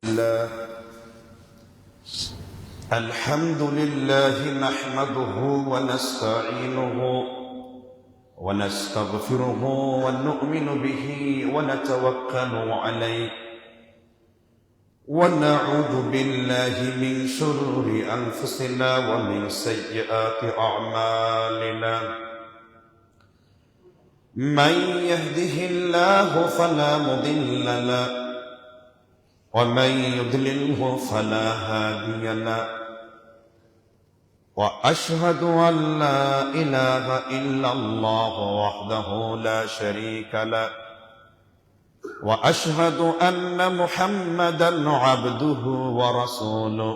الله الحمد لله نحمده ونستعينه ونستغفره ونؤمن به ونتوكل عليه ونعوذ بالله من شرور أنفسنا ومن سيئات أعمالنا من يهده الله فلا مضل له ومن يضلله فلا هادي له وأشهد أن لا إله إلا الله وحده لا شريك له وأشهد أن محمدا عبده ورسوله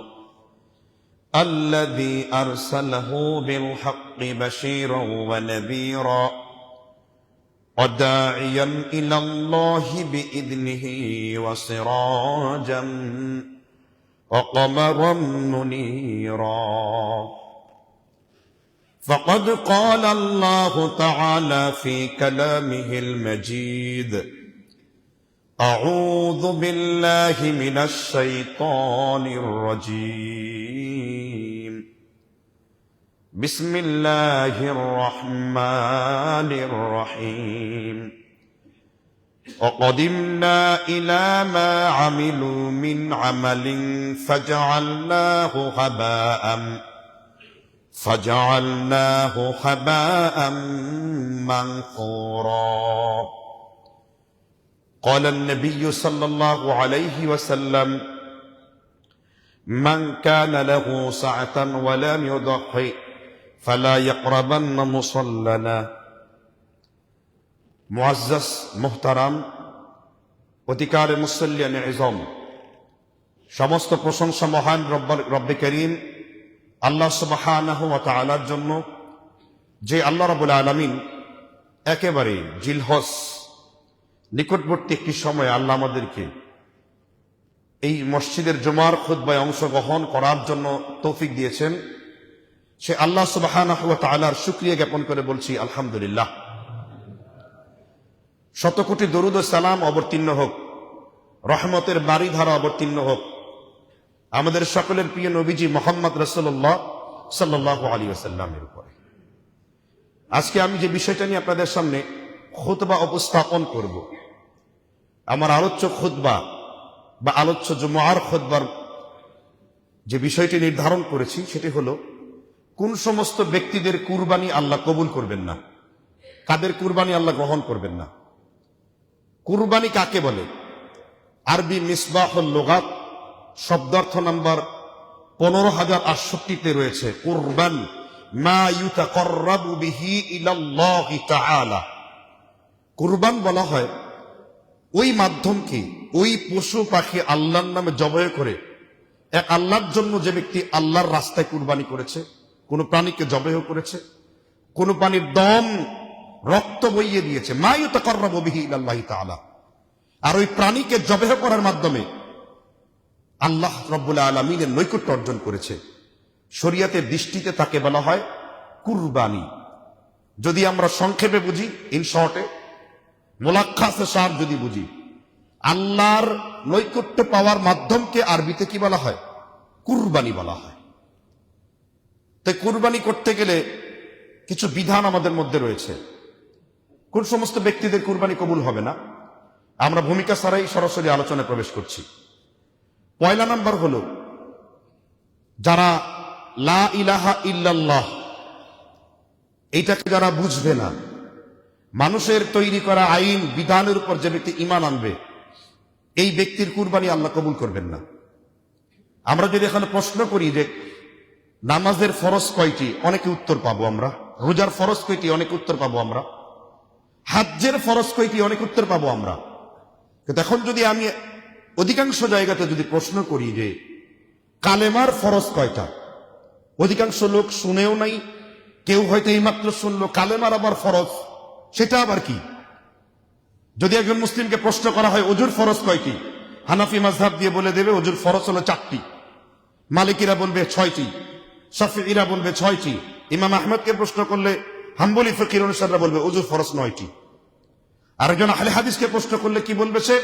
الذي أرسله بالحق بشيرا ونذيرا وداعيا إلى الله بإذنه وسراجا وقمرا منيرا فقد قال الله تعالى في كلامه المجيد أعوذ بالله من الشيطان الرجيم بسم الله الرحمن الرحيم وقدمنا إلى ما عملوا من عمل فجعلناه هباء منثورا قال النبي صلى الله عليه وسلم من كان له سعة ولم يضحي فلا يقربن مصلنا মুআজ্জাজ মুহতারাম অধিকারে মুসল্লিয়ান ইজম, সমস্ত প্রশংসা মহান রব্বে করিম আল্লাহ সুবহানাহু ওয়া তাআলার জন্য, যে আল্লাহ রাব্বুল আলামিন একেবারে জিলহজ নিকটবর্তী একটি সময় আল্লাহ আমাদেরকে এই মসজিদের জুমার খুতবায় অংশগ্রহণ করার জন্য তৌফিক দিয়েছেন। সে আল্লাহ সুবহানাহু ওয়া তাআলার শুকরিয়া জ্ঞাপন করে বলছি আলহামদুলিল্লাহ। শত কোটি দরুদ ও সালাম অবতীর্ণ হোক, রহমতের বারিধারা অবতীর্ণ হোক আমাদের সকলের প্রিয় নবীজি মুহাম্মদ রাসূলুল্লাহ সাল্লাল্লাহু আলাইহি ওয়াসাল্লামের উপরে। আজকে আমি যে বিষয়টা নিয়ে আপনাদের সামনে খুতবা উপস্থাপন করব, আমার আলোচ্য খুতবা বা আলোচ্য জুমার খুতবার যে বিষয়টি নির্ধারণ করেছি সেটি হলো, কোন সমস্ত ব্যক্তিদের কুরবানি আল্লাহ কবুল করবেন না, কাদের কুরবানি আল্লাহ গ্রহণ করবেন না। কুরবানি কাকে বলে? আরবি মিসবাহুল লুগাত শব্দার্থ নাম্বার 15068 রয়েছে কুরবান মা ইউতাকাররাবু বিহি ইলাল্লাহি তাআলা। কুরবান বলা হয় ওই মাধ্যমকে, ওই পশু পাখি আল্লাহর নামে জবাই করে এক আল্লাহর জন্য যে ব্যক্তি আল্লাহর রাস্তায় কুরবানি করেছে, কোন প্রাণীকে জবাই করেছে, কোন প্রাণীর দম রক্ত বইয়ে দিয়েছে, মা ইউতাকাররাবু বিহি ইলাল্লাহি তাআলা, আর ওই প্রাণীকে জবাই করার মাধ্যমে আল্লাহ রাব্বুল আলামিনের নৈকট্য অর্জন করেছে, শরীয়তের দৃষ্টিতে তাকে বলা হয় কুরবানি। যদি আমরা সংক্ষেপে বুঝি, ইন শর্টে মুলাক্কাসে সার যদি বুঝি, আল্লাহর নৈকট্য পাওয়ার মাধ্যমকে আরবিতে কি বলা হয়? কুরবানি বলা হয়। তাই কুরবানি করতে গেলে কিছু বিধান আমাদের মধ্যে রয়েছে। কোন সমস্ত ব্যক্তিদের কুরবানি কবুল হবে না, আমরা ভূমিকা ছাড়াই সরাসরি আলোচনায় প্রবেশ করছি। পয়লা নাম্বার হলো, যারা লা ইলাহা ইল্লাল্লাহ এইটাকে যারা বুঝবে না, মানুষের তৈরি করা আইন বিধানের উপর যে ব্যক্তি ঈমান আনবে, এই ব্যক্তির কুরবানি আল্লাহ কবুল করবেন না। আমরা যদি এখানে প্রশ্ন করি যে নামাজের ফরজ কয়টি, অনেকে উত্তর পাবো আমরা। রোজার ফরজ কয়টি, অনেক উত্তর পাবো আমরা। হজ্জের ফরজ কয়টি, অনেক উত্তর পাবো আমরা। কিন্তু এখন যদি আমি অধিকাংশ জায়গাতে যদি প্রশ্ন করি যে কালেমার ফরজ কয়টা, অধিকাংশ লোক শুনেও নাই, কেউ হয়তো এইমাত্র শুনলো কালেমার আবার ফরজ, সেটা আবার কি? যদি একজন মুসলিমকে প্রশ্ন করা হয় ওযুর ফরজ কয়টি, হানাফি মাযহাব দিয়ে বলে দেবে ওযুর ফরজ হলো 4টি, মালিকিরা বলবে 6টি, শাফিঈরা বলবে 6টি, ইমাম আহমদকে প্রশ্ন করলে হাম্বলি ফিকহির অনুসারীরা বলবে ওযুর ফরজ 9টি। আরেকজন আহলে হাদিসকে প্রশ্ন করলে কি বলবে সে?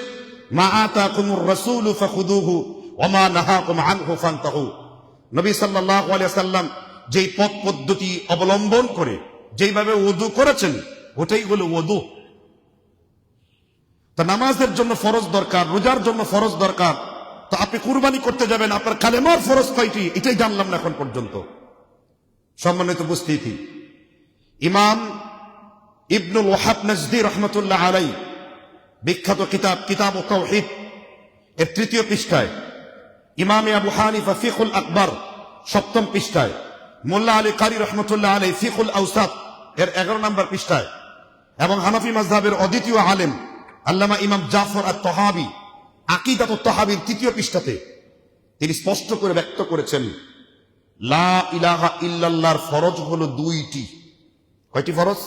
মা আতাকুমুর রাসূলু ফাখুযুহু ওয়া মা নাহাকুম আনহু ফান্তাহু। নবী সাল্লাল্লাহু আলাইহি ওয়াসাল্লাম যেই পথ পদ্ধতি অবলম্বন করে যেইভাবে ওযু করেছেন ওটাই হলো ওযু। তা নামাজের জন্য ফরজ দরকার, রোজার জন্য ফরজ দরকার, তো আপনি কুরবানি করতে যাবেন, আপনার কালেমার ফরজ কয়টি এটাই জানলাম না এখন পর্যন্ত। সম্মানিত উপস্থিতি, ইমাম ইবনুল ওয়াহাব নাজদি রহমতুল্লাহ আলাই বিখ্যাত কিতাব কিতাব তাওহীদ এর 3য় পৃষ্ঠায়, ইমামে আবু হানিফা ফিকহুল আকবর 7ম পৃষ্ঠায়, মোল্লা আলী কারি রহমতুল্লাহ আলাই ফিকহুল আওসাত এর 11 নম্বর পৃষ্ঠায়, এবং হানাফি মাযহাবের অদ্বিতীয় আলেম আল্লামা ইমাম জাফর আত-তাহাবী আকীদাতুত তাহাবীর 3য় পৃষ্ঠাতে তিনি স্পষ্ট করে ব্যক্ত করেছেন, লা ইলাহা ইল্লাল্লাহর ফরজ হলো 2টি। কয়টি ফরজ?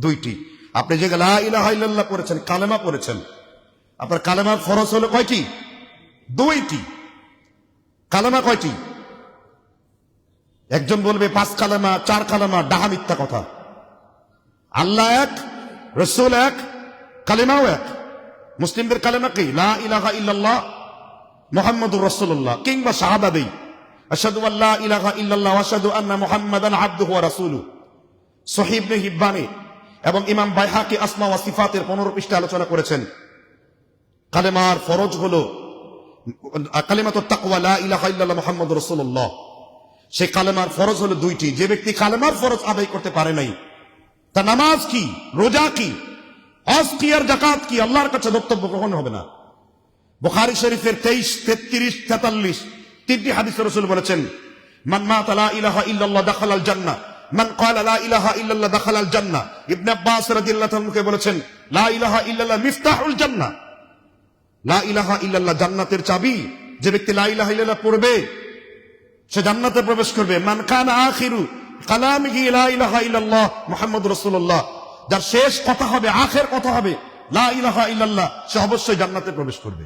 2টি। আপনি যে লা ইলাহা ইল্লাল্লাহ পড়েছেন, কালেমা পড়েছেন, আপনার কালেমার ফরজ হলো কয়টি? 2টি। কালেমা কয়টি? একজন বলবে 5 কালেমা, 4 কালেমা, ডাহা মিথ্যা কথা। আল্লাহ এক, রাসূল এক, কালেমাও এক। মুসলিমদের কালেমা কি? লা ইলাহা ইল্লাল্লাহ মুহাম্মাদুর রাসূলুল্লাহ, কিংবা শাহাদা দেই আশহাদু আল্লা ইলাহা ইল্লাল্লাহ ওয়া আশহাদু আন্না মুহাম্মাদান আবদুহু ওয়া রাসূলুহু। সহিহ ইবনে হিব্বানে এবং ইমাম বাইহাকি আসমা ওয়া সিফাতের 15 পৃষ্ঠা আলোচনা করেছেন, কালেমার ফরজ হলো কালিমাতুত তাকওয়া লা ইলাহা ইল্লাল্লাহ মুহাম্মাদুর রাসূলুল্লাহ। সেই কালেমার ফরজ হলো 2টি। যে ব্যক্তি কালেমার ফরজ আদায় করতে পারে নাই, তা নামাজ কি, রোজা কি, হজ কি আর যাকাত কি আল্লাহর কাছে বক্তব্য গ্রহণ হবে না। বুখারী শরীফের 23, 33, 43 3টি হাদিসে রাসূল বলেছেন, মান মাতা লা ইলাহা ইল্লাল্লাহ দাখালাল জান্নাহ, মান ক্বালা লা ইলাহা ইল্লাল্লাহ দাখালাল জান্নাহ। ইবনে আব্বাস রাদিয়াল্লাহু আনহু বলেছেন, লা ইলাহা ইল্লাল্লাহ মিফতাহুল জান্নাহ, লা ইলাহা ইল্লাল্লাহ জান্নাতের চাবি। যে ব্যক্তি লা ইলাহা ইল্লাল্লাহ পড়বে সে জান্নাতে প্রবেশ করবে। মান কানা আখিরু কালামিহি লা ইলাহা ইল্লাল্লাহ মুহাম্মাদুর রাসূলুল্লাহ, যার শেষ কথা হবে, আখের কথা হবে লা ইলাহা ইল্লাল্লাহ, সে অবশ্যই জান্নাতে প্রবেশ করবে।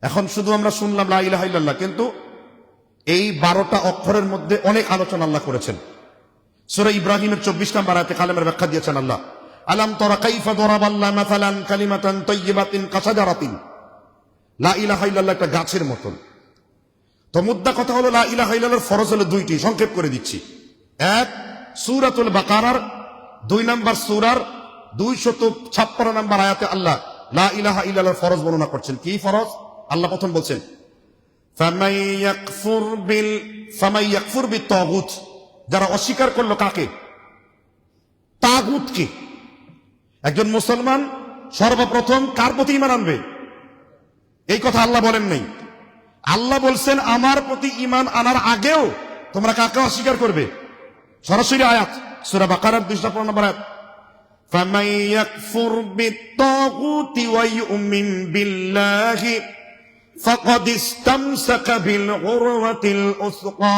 এখন শুধু আমরা শুনলাম লা ইলাহা ইল্লাল্লাহ, কিন্তু এই 12টা অক্ষরের মধ্যে অনেক আলোচনা আল্লাহ করেছেন। সূরা ইব্রাহিমের 24 নম্বর আয়াতে কালেমার ব্যাখ্যা দিয়েছেন আল্লাহ, আলাম তারা কাইফা দারাবাল্লাহু মাসালান কালিমাতান তাইয়্যিবাতিন কাশাজারাতিন। লা ইলাহা ইল্লাল্লাহ একটা গাছের মতন। তো মুদ্দা কথা হলো লা ইলাহা ইল্লাল্লাহর ফরজ হলো 2টি। সংক্ষেপ করে দিচ্ছি। এক, সূরাতুল বাকারার 2 নম্বর সূরার 256 নম্বর আয়াতে আল্লাহ লা ইলাহা ইল্লাল্লাহর ফরজ বর্ণনা করছেন। কি ফরজ? আল্লাহ প্রথম বলছেন, ফামান ইয়াকফুর বিত-তাগুত, যারা অস্বীকার করলো কাকে? তাগুতকে। একজন মুসলমান সর্বপ্রথম কার প্রতি ঈমান আনবে? এই কথা আল্লাহ বলেন নাই। আল্লাহ বলছেন আমার প্রতি ঈমান আনার আগেও তোমরা কাকে অস্বীকার করবে? সরাসরি আয়াত সূরা বাকারার 255 নম্বর আয়াত, ফামান ইয়াকফুর বিত-তাগুতি ওয়া ইউমিন বিল্লাহি ফাকাদ ইসতামসাকা বিল উরওয়াতিল উসকা।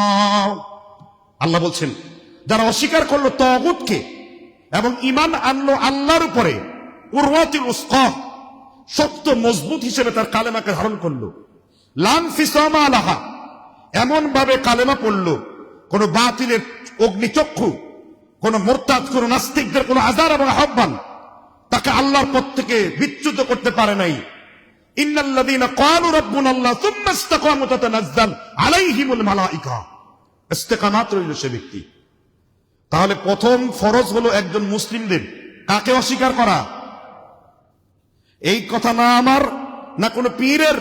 আল্লাহ বলছেন যারা অস্বীকার করলো তাগুতকে এবং ঈমান আনলো আল্লাহর উপরে, উরওয়াতিল উসকা, শক্ত মজবুত হিসেবে তার কালেমাকে ধারণ করলো, লান ফিসামা লাহা, এমন ভাবে কালেমা পড়লো কোন বাতিলের অগ্নিচক্ষু, কোন মুরতাদ, কোন নাস্তিকদের কোন আযার এবং আহ্বান তাকে আল্লাহর পথ থেকে বিচ্যুত করতে পারে নাই। ইন্নাল্লাযীনা ক্বালু রাব্বুনাল্লাহ সুম্মা ইসতাকামু তাতানাজ্জাল আলাইহিমুল মালায়েকা। ইস্তেকামাত রইল সে ব্যক্তি। তাহলে প্রথম ফরজ হলো একজন মুসলিমদের কাকে অস্বীকার করা? এই কথা না আমার, না কোনো পীরের,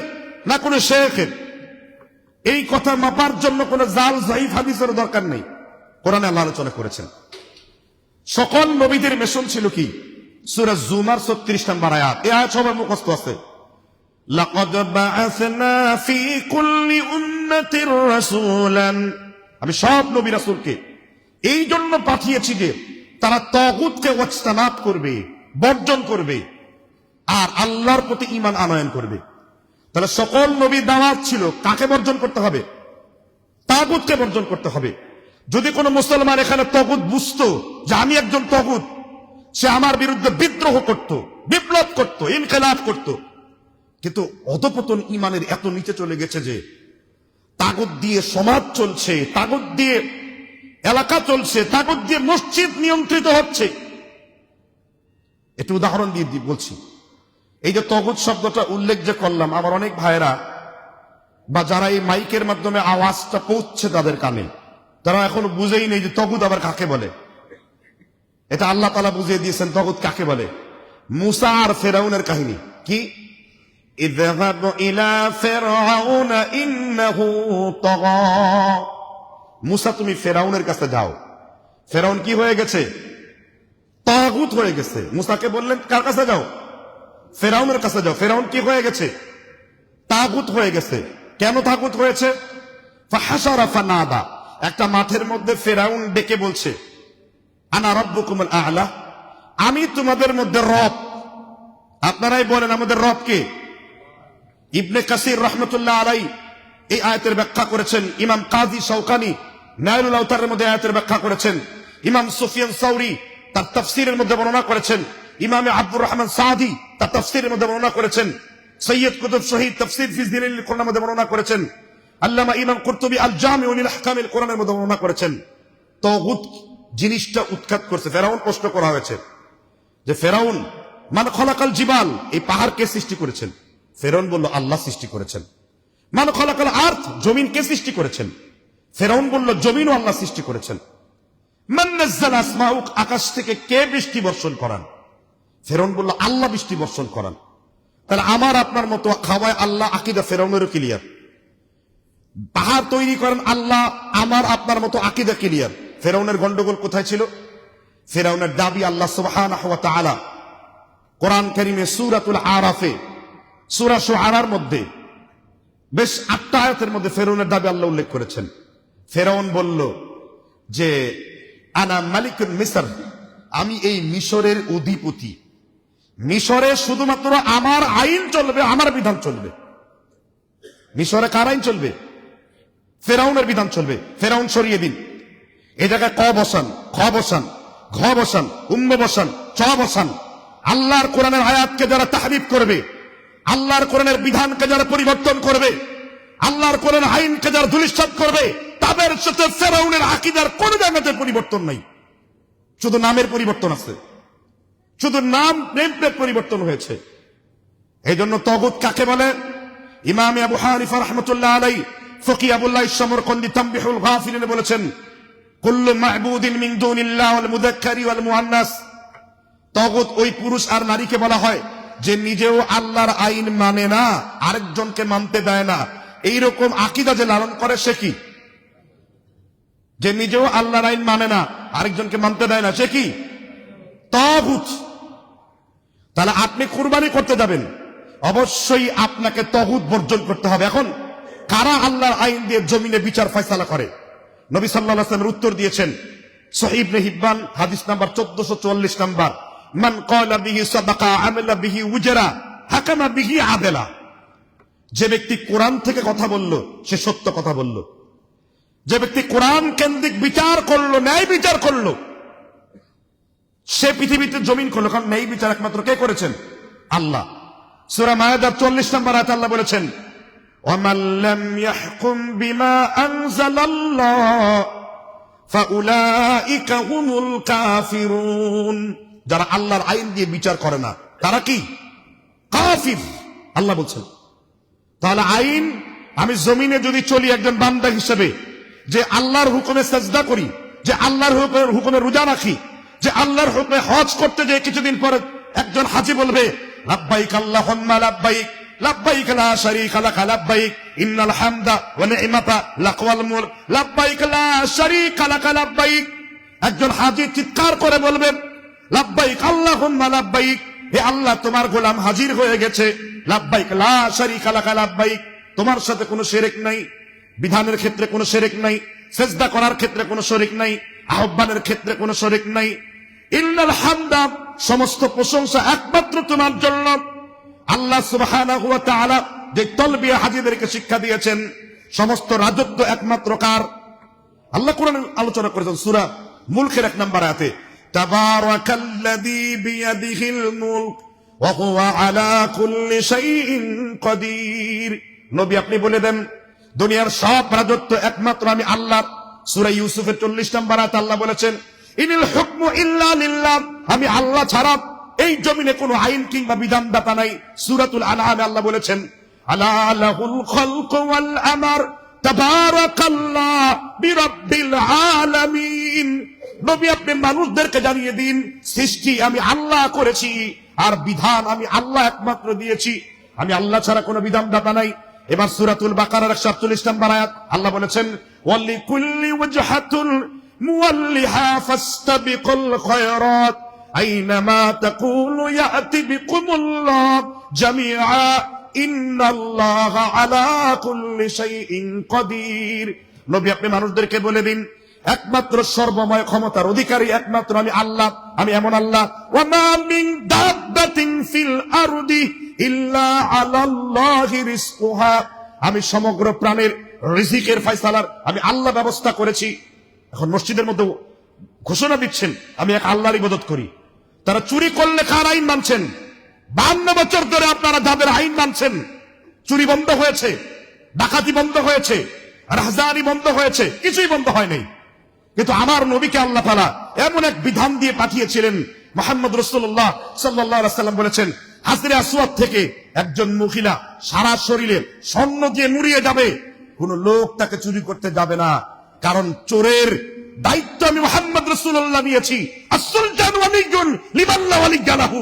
না কোনো শেখের। এই কথা মাপার জন্য কোনো জাল যায়িফ হাদিসের দরকার নেই। কোরআনে আল্লাহ আলোচনা করেছেন সকল নবীদের মিশন ছিল কি? সূরা জুমার 36 নম্বর আয়াত। এই আয়াত সবার মুখস্থ আছে, লাকাদ বাআসনা ফি কুল্লি উম্মাতির রাসূলান, আমি সব নবী রাসূলকে এই জন্য পাঠিয়েছি যে তারা তাগুতকে ওয়াজতানাব করবে, বর্জন করবে, আর আল্লাহর প্রতি ঈমান আনয়ন করবে। তাহলে সকল নবীর দাওয়াত ছিল কাকে বর্জন করতে হবে? তাগুতকে বর্জন করতে হবে। যদি কোনো মুসলমান এখানে তাগুত বুঝতো যে আমি একজন তাগুত, সে আমার বিরুদ্ধে বিদ্রোহ করত, বিপ্লব করত, ইনকিলাব করত, কিন্তু অধপতন ঈমানের এত নিচে চলে গেছে যে তাগুত দিয়ে সমাজ চলছে, তাগুত দিয়ে এলাকা চলছে, তাগুত দিয়ে মসজিদ নিয়ন্ত্রিত হচ্ছে। একটু উদাহরণ দিয়ে বলছি। এই যে তগুত শব্দটা উল্লেখ যে করলাম, আমার অনেক ভাইয়েরা বা যারা এই মাইকের মাধ্যমে আওয়াজটা পৌঁছছে তাদের কানে, তারা এখনো বুঝেই নেই যে তগুত আবার কাকে বলে। এটা আল্লাহ তাআলা বুঝিয়ে দিয়েছেন তগুত কাকে বলে। মুসা আর ফেরাউনের কাহিনী কি, ইযহাব ইলা ফিরআউন ইন্নাহু তাগা, মুসা তুমি ফেরাউনের কাছে যাও। ফেরাউন কি হয়ে গেছে? তাগুত হয়ে গেছে। মুসাকে বললেন কার কাছে যাও? ফেরাউনের কাছে যাও। ফেরাউন কি হয়ে গেছে? তাগুত হয়ে গেছে। কেন তাগুত হয়েছে? ফাহাশারা ফানাদা, একটা মাঠের মধ্যে ফেরাউন ডেকে বলছে আনা রাব্বুকুমুল আ'লা, আমি তোমাদের মধ্যে রব। আপনারাই বলেন আমাদের রব কে? ইবনে কাসির রাহমাতুল্লাহ আলাইহি এই আয়াতের ব্যাখ্যা করেছেন। ইমাম কাজী শওকানি নাইলুল আওতারের মধ্যে আয়াতের ব্যাখ্যা করেছেন। ইমাম সুফিয়ান সাউরি তার তাফসীরের মধ্যে বর্ণনা করেছেন। ইমাম আব্দুর রহমান সাদি তার তাফসীরের মধ্যে বর্ণনা করেছেন। সৈয়দ কুতুব শহীদ তাফসীর ফি যিলালিল কুরআনের মধ্যে বর্ণনা করেছেন। আল্লামা ইমাম কুরতুবী আল জামিউ লিল আহকামিল কুরআনের মধ্যে বর্ণনা করেছেন। তাগুত জিনিসটা উৎখাত করছে। ফেরাউন প্রশ্ন করা হয়েছে যে ফেরাউন মান খলাকাল জিবাল, এই পাহাড় কে সৃষ্টি করেছেন? ফেরাউন বলল আল্লাহ সৃষ্টি করেছেন। মান খলাকাল আরদ, জমিন কে সৃষ্টি করেছেন? ফেরাউন বলল জমিনও আল্লাহ সৃষ্টি করেছেন। মান নাযালা আসমাউ, আকাশ থেকে কে বৃষ্টি বর্ষণ করান? ফেরাউন বলল আল্লাহ বৃষ্টি বর্ষণ করান। তাহলে আমার আপনার মতো খাওয়ায় আল্লাহ, আকীদা ফেরাউনেরও ক্লিয়ার। পাহাড় তৈরি করেন আল্লাহ, আমার আপনার মতো আকীদা ক্লিয়ার। ফেরাউনের গন্ডগোল কোথায় ছিল? ফেরাউনের দাবি আল্লাহ সুবহানাহু ওয়া তাআলা কোরআন কারীমে সূরাতুল আরাফে সূরা শুআরার মধ্যে বেশ 8টা আয়াতের মধ্যে ফেরাউনের দাবি আল্লাহ উল্লেখ করেছেন। ফেরাউন বলল যে আনা মালিকুল মিসর, আমি এই মিশরের অধিপতি। মিশরে শুধুমাত্র আমার আইন চলবে, আমার বিধান চলবে। মিশরে কার আইন চলবে? ফেরাউনের বিধান চলবে। ফেরাউন সরিয়ে দিন। এই জায়গায় ক বসান, খ বসান, ঘ বসান, উম্ম বসান, চ বসান। আল্লাহর কোরআনের আয়াতকে যারা তাহরিফ করবে, আল্লাহর কোরআনের বিধানকে যারা পরিবর্তন করবে, আল্লাহর কোরআনের আইনকে যারা ধূলিসাৎ করবে, তাদের সাথে ফেরাউনের আকীদার কোন জায়গাতে পরিবর্তন নাই। শুধু নামের পরিবর্তন আছে, শুধু নাম নেম প্লেট পরিবর্তন হয়েছে। এই জন্য তাগুত কাকে বলে? ইমাম আবু হানিফা রাহমাতুল্লাহ আলাইহি ফকি আবুল্লাহ সমরকন্দি তামবিহুল গাফিলিনে বলেছেন কুল্লু মা'বুদিন মিন দুনিল্লাহ ওয়াল মুযাক্কারি ওয়াল মুআন্নাস, তাগুত ওই পুরুষ আর নারীকে বলা হয় যে নিজেও আল্লাহর আইন মানে না, আরেকজনকে মানতে দেয় না। এইরকম আকীদা যে লালন করে সে কি? যে নিজেও আল্লাহর আইন মানে না, আরেকজনকে মানতে দেয় না, সে কি? তাগুত। তাহলে আপনি কুরবানি করতে যাবেন, অবশ্যই আপনাকে তাগুত বর্জন করতে হবে। এখন কারা আল্লাহর আইন দিয়ে জমিনে বিচার ফয়সালা করে? নবী সাল্লাল্লাহু আলাইহি ওয়াসাল্লাম উত্তর দিয়েছেন সহিহ ইবনে হিব্বান হাদিস নাম্বার 1444 নাম্বার, মান ক্বালা বিহি সাদাকা আমিলা বিহি উজরা হাকামা বিহি আদলা। যে ব্যক্তি কোরআন থেকে কথা বলল সে সত্য কথা বলল। যে ব্যক্তি কোরআন কেন্দ্রিক বিচার করলো, ন্যায় বিচার করলো, সে পৃথিবীতে জমিন করলো। কারণ ন্যায় বিচার একমাত্র কে করেছেন? আল্লাহ। সূরা মায়েদার 40 নম্বর আয়াতে আল্লাহ বলেছেন ওয়ামান লাম ইয়াহকুম বিমা আনজালাল্লাহ ফাউলাইকা হুমুল কাফিরুন। যারা আল্লাহর আইন দিয়ে বিচার করে না তারা কি? কাফির। আল্লাহ বলছেন তাহলে আইন, আমি জমিনে যদি চলি একজন বান্দা হিসেবে, যে আল্লাহর হুকুমে সাজদা করি, যে আল্লাহর হুকুমে রোজা রাখি, যে আল্লাহর হুকুমে হজ করতে যে কিছুদিন পরে একজন হাজী বলবে লাব্বাইক আল্লাহুম্মা লাব্বাইক লাব্বাইক লা শারীকা লাক লাব্বাইক ইন্নাল হামদা ওয়া নি'মাতা লাক ওয়াল মুলক লাব্বাইক লা শারীকা লাক লাব্বাইক। একজন হাজী চিৎকার করে বলবেন লাব্বাইক আল্লাহুম্মা লাব্বাইক, হে আল্লাহ তোমার গোলাম হাজির হয়ে গেছে। লাব্বাইক লা শারীকা লাক লাব্বাইক, তোমার সাথে কোনো শিরক নাই, বিধানের ক্ষেত্রে কোনো শিরক নাই, সিজদা করার ক্ষেত্রে কোনো শিরক নাই, আহ্বানের ক্ষেত্রে কোনো শিরক নাই। ইন্নাল হামদা, সমস্ত প্রশংসা একমাত্র তোমার জন্য। আল্লাহ সুবহানাহু ওয়া তাআলা যে তালবিয়া হাজীদেরকে শিক্ষা দিয়েছেন, সমস্ত রাজত্ব একমাত্র কার? আল্লাহ কোরআনে আলোচনা করেছেন সূরা মুলকের 1 নম্বর আয়াতে তাবারাকাল্লাযী বিয়াদিহিল মুলক ওয়া হুয়া আলা কুল্লি শাইইন কাদির। নবী আপনি বলে দেন দুনিয়ার সব রাজত্ব একমাত্র আমি আল্লাহ। সূরা ইউসুফের 40 নম্বর আয়াতে আল্লাহ বলেছেন ইনিল হুকমু ইল্লা লিল্লাহ, আমি আল্লাহ ছাড়া এই জমিনে কোনো আইন কিংবা বিধানদাতা নাই। সূরাতুল আনআমে আল্লাহ বলেছেন, আলা লাহুল খালকু ওয়াল আমর তাবারাকাল্লাহ বিরাব্বিল আলামিন। নবী আপনি মানুষদেরকে জানিয়ে দিন, সৃষ্টি আমি আল্লাহ করেছি, আর বিধান আমি আল্লাহ একমাত্র দিয়েছি, আমি আল্লাহ ছাড়া কোনো বিধানদাতা নাই। এবার সূরাতুল বাকারার 148 নম্বর আয়াত আল্লাহ বলেছেন, ওয়ালিকুল্লি ওয়াজহাতুন মুওয়াল্লিহা ফাস্তাবিকুল খায়রাত আইনামা তাকুলু ইয়াতি বিকুমুল্লাহ জামিআ ইন্নাল্লাহা আলা কুল্লি শাইইন কাদির। নবী আপনি মানুষদেরকে বলে দিন, একমাত্র সর্বময় ক্ষমতার অধিকারী একমাত্র আমি আল্লাহ, আমি এমন আল্লাহ। ওয়া মা মিন দাব্বাতিন ফিল আরদি ইল্লা আলাল্লাহি রিজকুহা, আমি সমগ্র প্রাণের রিজিকের ফয়সালার আমি আল্লাহ ব্যবস্থা করেছি। এখন মসজিদের মধ্যে ঘোষণা দিচ্ছেন আমি এক আল্লাহর ইবাদত করি, তারা চুরি করলে কার আইন মানছেন? 52 বছর ধরে আপনারা যাদের আইন মানছেন, চুরি বন্ধ হয়েছে, ডাকাতি বন্ধ হয়েছে, রাহজানি বন্ধ হয়েছে, কিছুই বন্ধ হয় নাই। কিন্তু আমার নবীকে আল্লাহ তাআলা এমন এক বিধান দিয়ে পাঠিয়েছিলেন, মুহাম্মদ রাসূলুল্লাহ সাল্লাল্লাহু আলাইহি ওয়াসাল্লাম বলেছেন, হাজরে আসওয়াদ থেকে একজন মহিলা সারা শরীরে স্বর্ণ দিয়ে মুড়িয়ে যাবে, কোন লোক তাকে চুরি করতে যাবে না, কারণ চোরের দায়িত্ব আমি মুহাম্মদ রাসূলুল্লাহ নিয়েছি। আস-সুলতানু ওয়ালিয়্যুন লিমান লা ওয়ালিয়্য লাহু,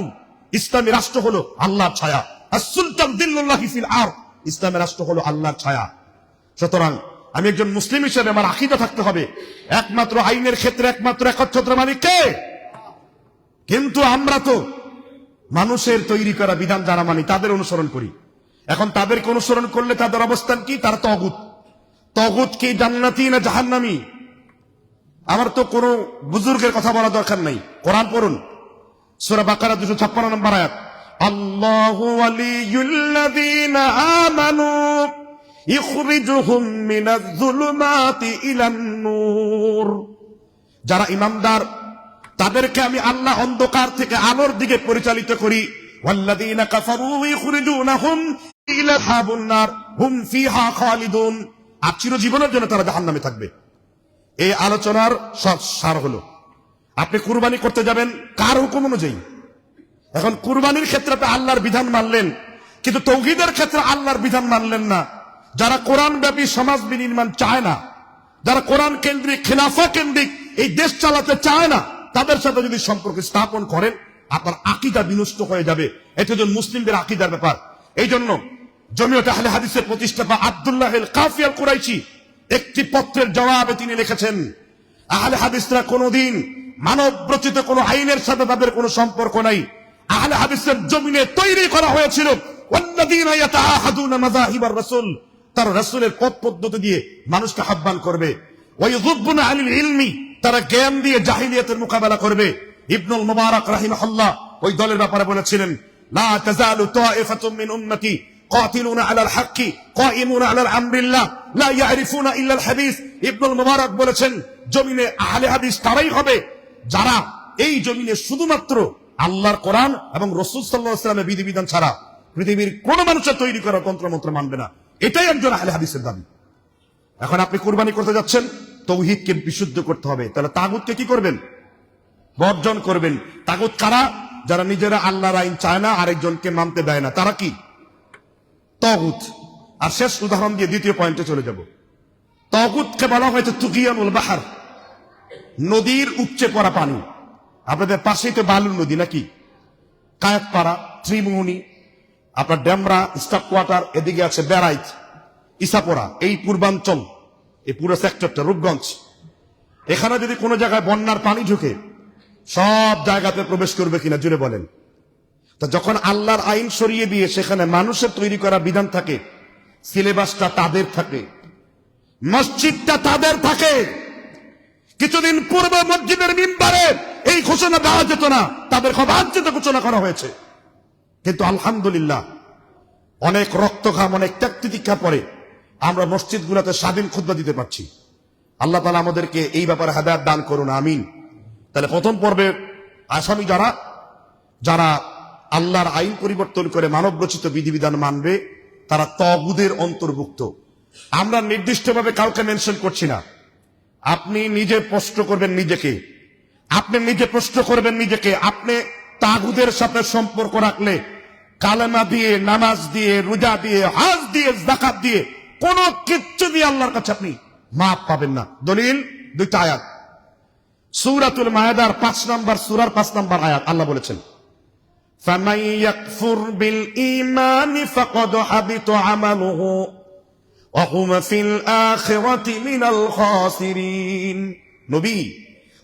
ইসলামী রাষ্ট্র হলো আল্লাহর ছায়া। আস-সুলতান যিল্লুল্লাহি ফিল আরদ, ইসলামের রাষ্ট্র হলো আল্লাহর ছায়া। সুতরাং আমি একজন মুসলিম হিসেবে আমার আকীদা থাকতে হবে একমাত্র আইনের ক্ষেত্রে একমাত্র একচ্ছত্র মালিক কে? কিন্তু আমরা তো মানুষের তৈরি করা বিধান যারা মানি তাদের অনুসরণ করি। এখন তাদেরকে অনুসরণ করলে তাদের অবস্থান কি? তারা তাগুত। তাগুত কি জান্নাতি না জাহান্নামী? আমার তো কোনো বুজুর্গের কথা বলা দরকার নাই, কোরআন পড়ুন, সূরা বাকারা 256 নম্বর আয়াত, আল্লাহু ওয়ালিয়ুল্লাযীনা আমানু ইখরিজুহুম মিনাজ-যুলুমাতি ইলান-নূর, যারা ঈমানদার তাদেরকে আমি আল্লাহ অন্ধকার থেকে আলোর দিকে পরিচালিত করি। ওয়াল্লাযীনা কাফারু ইখরিজুনাহুম ইলা আসহাবিন নার হুম ফিহা খালিদুন, আর চিরজীবনের জন্য তারা জাহান্নামে থাকবে। এই আলোচনার সব সার হলো, আপনি কুরবানি করতে যাবেন কার হুকুম অনুযায়ী? এখন কুরবানির ক্ষেত্রে আপনি আল্লাহর বিধান মানলেন, কিন্তু তাওহীদের ক্ষেত্রে আল্লাহর বিধান মানলেন না। যারা কোরআন ব্যাপী সমাজ বিনির্মাণ চায় না, যারা কোরআন কেন্দ্রিক খিলাফা কেন্দ্রিক এই দেশ চালাতে চায় না, তাদের সাথে যদি সম্পর্ক স্থাপন করেন আপনার আকীদা বিনষ্ট হয়ে যাবে। এটা হচ্ছে মুসলিমদের আকীদার ব্যাপার। এই জন্য জমিয়ত আহলে হাদিসের প্রতিষ্ঠাতা আব্দুল্লাহ আল কাফি আল কুরাইশি একটি পত্রের জবাবে তিনি লিখেছেন, আহলে হাদিসরা কোনদিন মানব রচিত কোন আইনের সাথে তাদের কোনো সম্পর্ক নাই। আহলে হাদিসের জমিনে তৈরি করা হয়েছিল ওয়াল্লাযীনা ইয়াতাআহাদুনা মাযাহিবার রাসূল, তারা রাসূলের পথ পদ্ধতি দিয়ে মানুষকে আহ্বান করবে। ওয়ায়ুযুবুনা আনিল ইলমি, তারা জ্ঞান দিয়ে জাহিলিয়াতের মোকাবেলা করবে। ইবনুল মুবারক রাহিমাহুল্লাহ ওই দলের ব্যাপারে বলেছিলেন, লা তাযালু তাইফাতুম মিন উম্মতি কাতিলুনা আলাল হাক্কি কাইমুনা আলা আমরিল্লাহ লা ইয়ারিফুনা ইল্লাল হাদিস। ইবনুল মুবারক বলেছেন, জমিনে আহলে হাদিস তারাই হবে যারা এই জমিনে শুধুমাত্র আল্লাহর কোরআন এবং রাসূল সাল্লাল্লাহু আলাইহি ওয়াসাল্লামের বিধিবিধান ছাড়া পৃথিবীর কোন মানুষের তৈরি করা তন্ত্রমন্ত্র মানবে না। এটাই একজন আহলে হাদিসের দাবি। এখন আপনি কুরবানি করতে যাচ্ছেন, তাওহীদকে বিশুদ্ধ করতে হবে, তাহলে তাগুতকে কি করবেন? বর্জন করবেন। তাগুত কারা? যারা নিজেরা আল্লাহর আইন চায় না, আরেকজনকে মানতে দেয় না, তারা কি তাগুত। আর শেষ উদাহরণ দিয়ে দ্বিতীয় পয়েন্টে চলে যাব। তাগুতকে বলা হয়েছে তুগিয়ানুল বাহর, নদীর উপচে পড়া পানি। আপনাদের পাশেই তো বালুর নদী নাকি, কায়েতপাড়া, ত্রিমোহনী, আপনার ডেমরা, স্টাফ কোয়ার্টার, এদিকে আছে বেড়াইত, ইসাপোড়া, এই পূর্বাঞ্চল, এই পুরো সেক্টরটা রূপগঞ্জ, এখানে যদি কোনো জায়গায় বন্যার পানি ঢুকে সব জায়গাতে প্রবেশ করবে কিনা জুড়ে বলেন? তো যখন আল্লাহর আইন সরিয়ে দিয়ে সেখানে মানুষের তৈরি করা বিধান থাকে, সিলেবাসটা তাদের থাকে, মসজিদটা তাদের থাকে। কিছুদিন পূর্বে মসজিদের মিম্বারে এই ঘোষণা দেওয়া যেত না, তাদের ক্ষমার্জিত ঘোষণা করা হয়েছে। কিন্তু আলহামদুলিল্লাহ অনেক রক্ত ঘাম, অনেক ত্যাগ তিতিক্ষা পরে আমরা মসজিদগুলোতে স্বাধীন খুতবা দিতে পারছি। আল্লাহ তাআলা আমাদেরকে এই ব্যাপারে হেদায়েত দান করুন, আমিন। তাহলে প্রথম পর্বে আসামি যারা যারা আল্লাহর আইন পরিবর্তন করে মানব রচিত বিধিবিধান মানবে তারা তাগুতের অন্তর্ভুক্ত। আমরা নির্দিষ্টভাবে কাউকে মেনশন করছি না। আপনি নিজে প্রশ্ন করবেন নিজেকে, আপনি নিজে প্রশ্ন করবেন নিজেকে, আপনি তাগুদের সাথে সম্পর্ক রাখলে কালেমা দিয়ে, নামাজ দিয়ে, রোজা দিয়ে, হজ দিয়ে, যাকাত দিয়ে, কোন কিচ্ছু দিয়ে আল্লাহর কাছে আপনি মাপ পাবেন না। দলিল দুইটা আয়াত, সূরাতুল মায়েদার 5 নম্বর সূরার 5 নম্বর আয়াত। আল্লাহ বলেছেন, ফামান ইয়াকফুর বিল ঈমানি ফাকাদ হাবিতা আমালুহু ওয়া হুয়া ফিল আখিরাতি মিনাল খাসিরিন। নবী,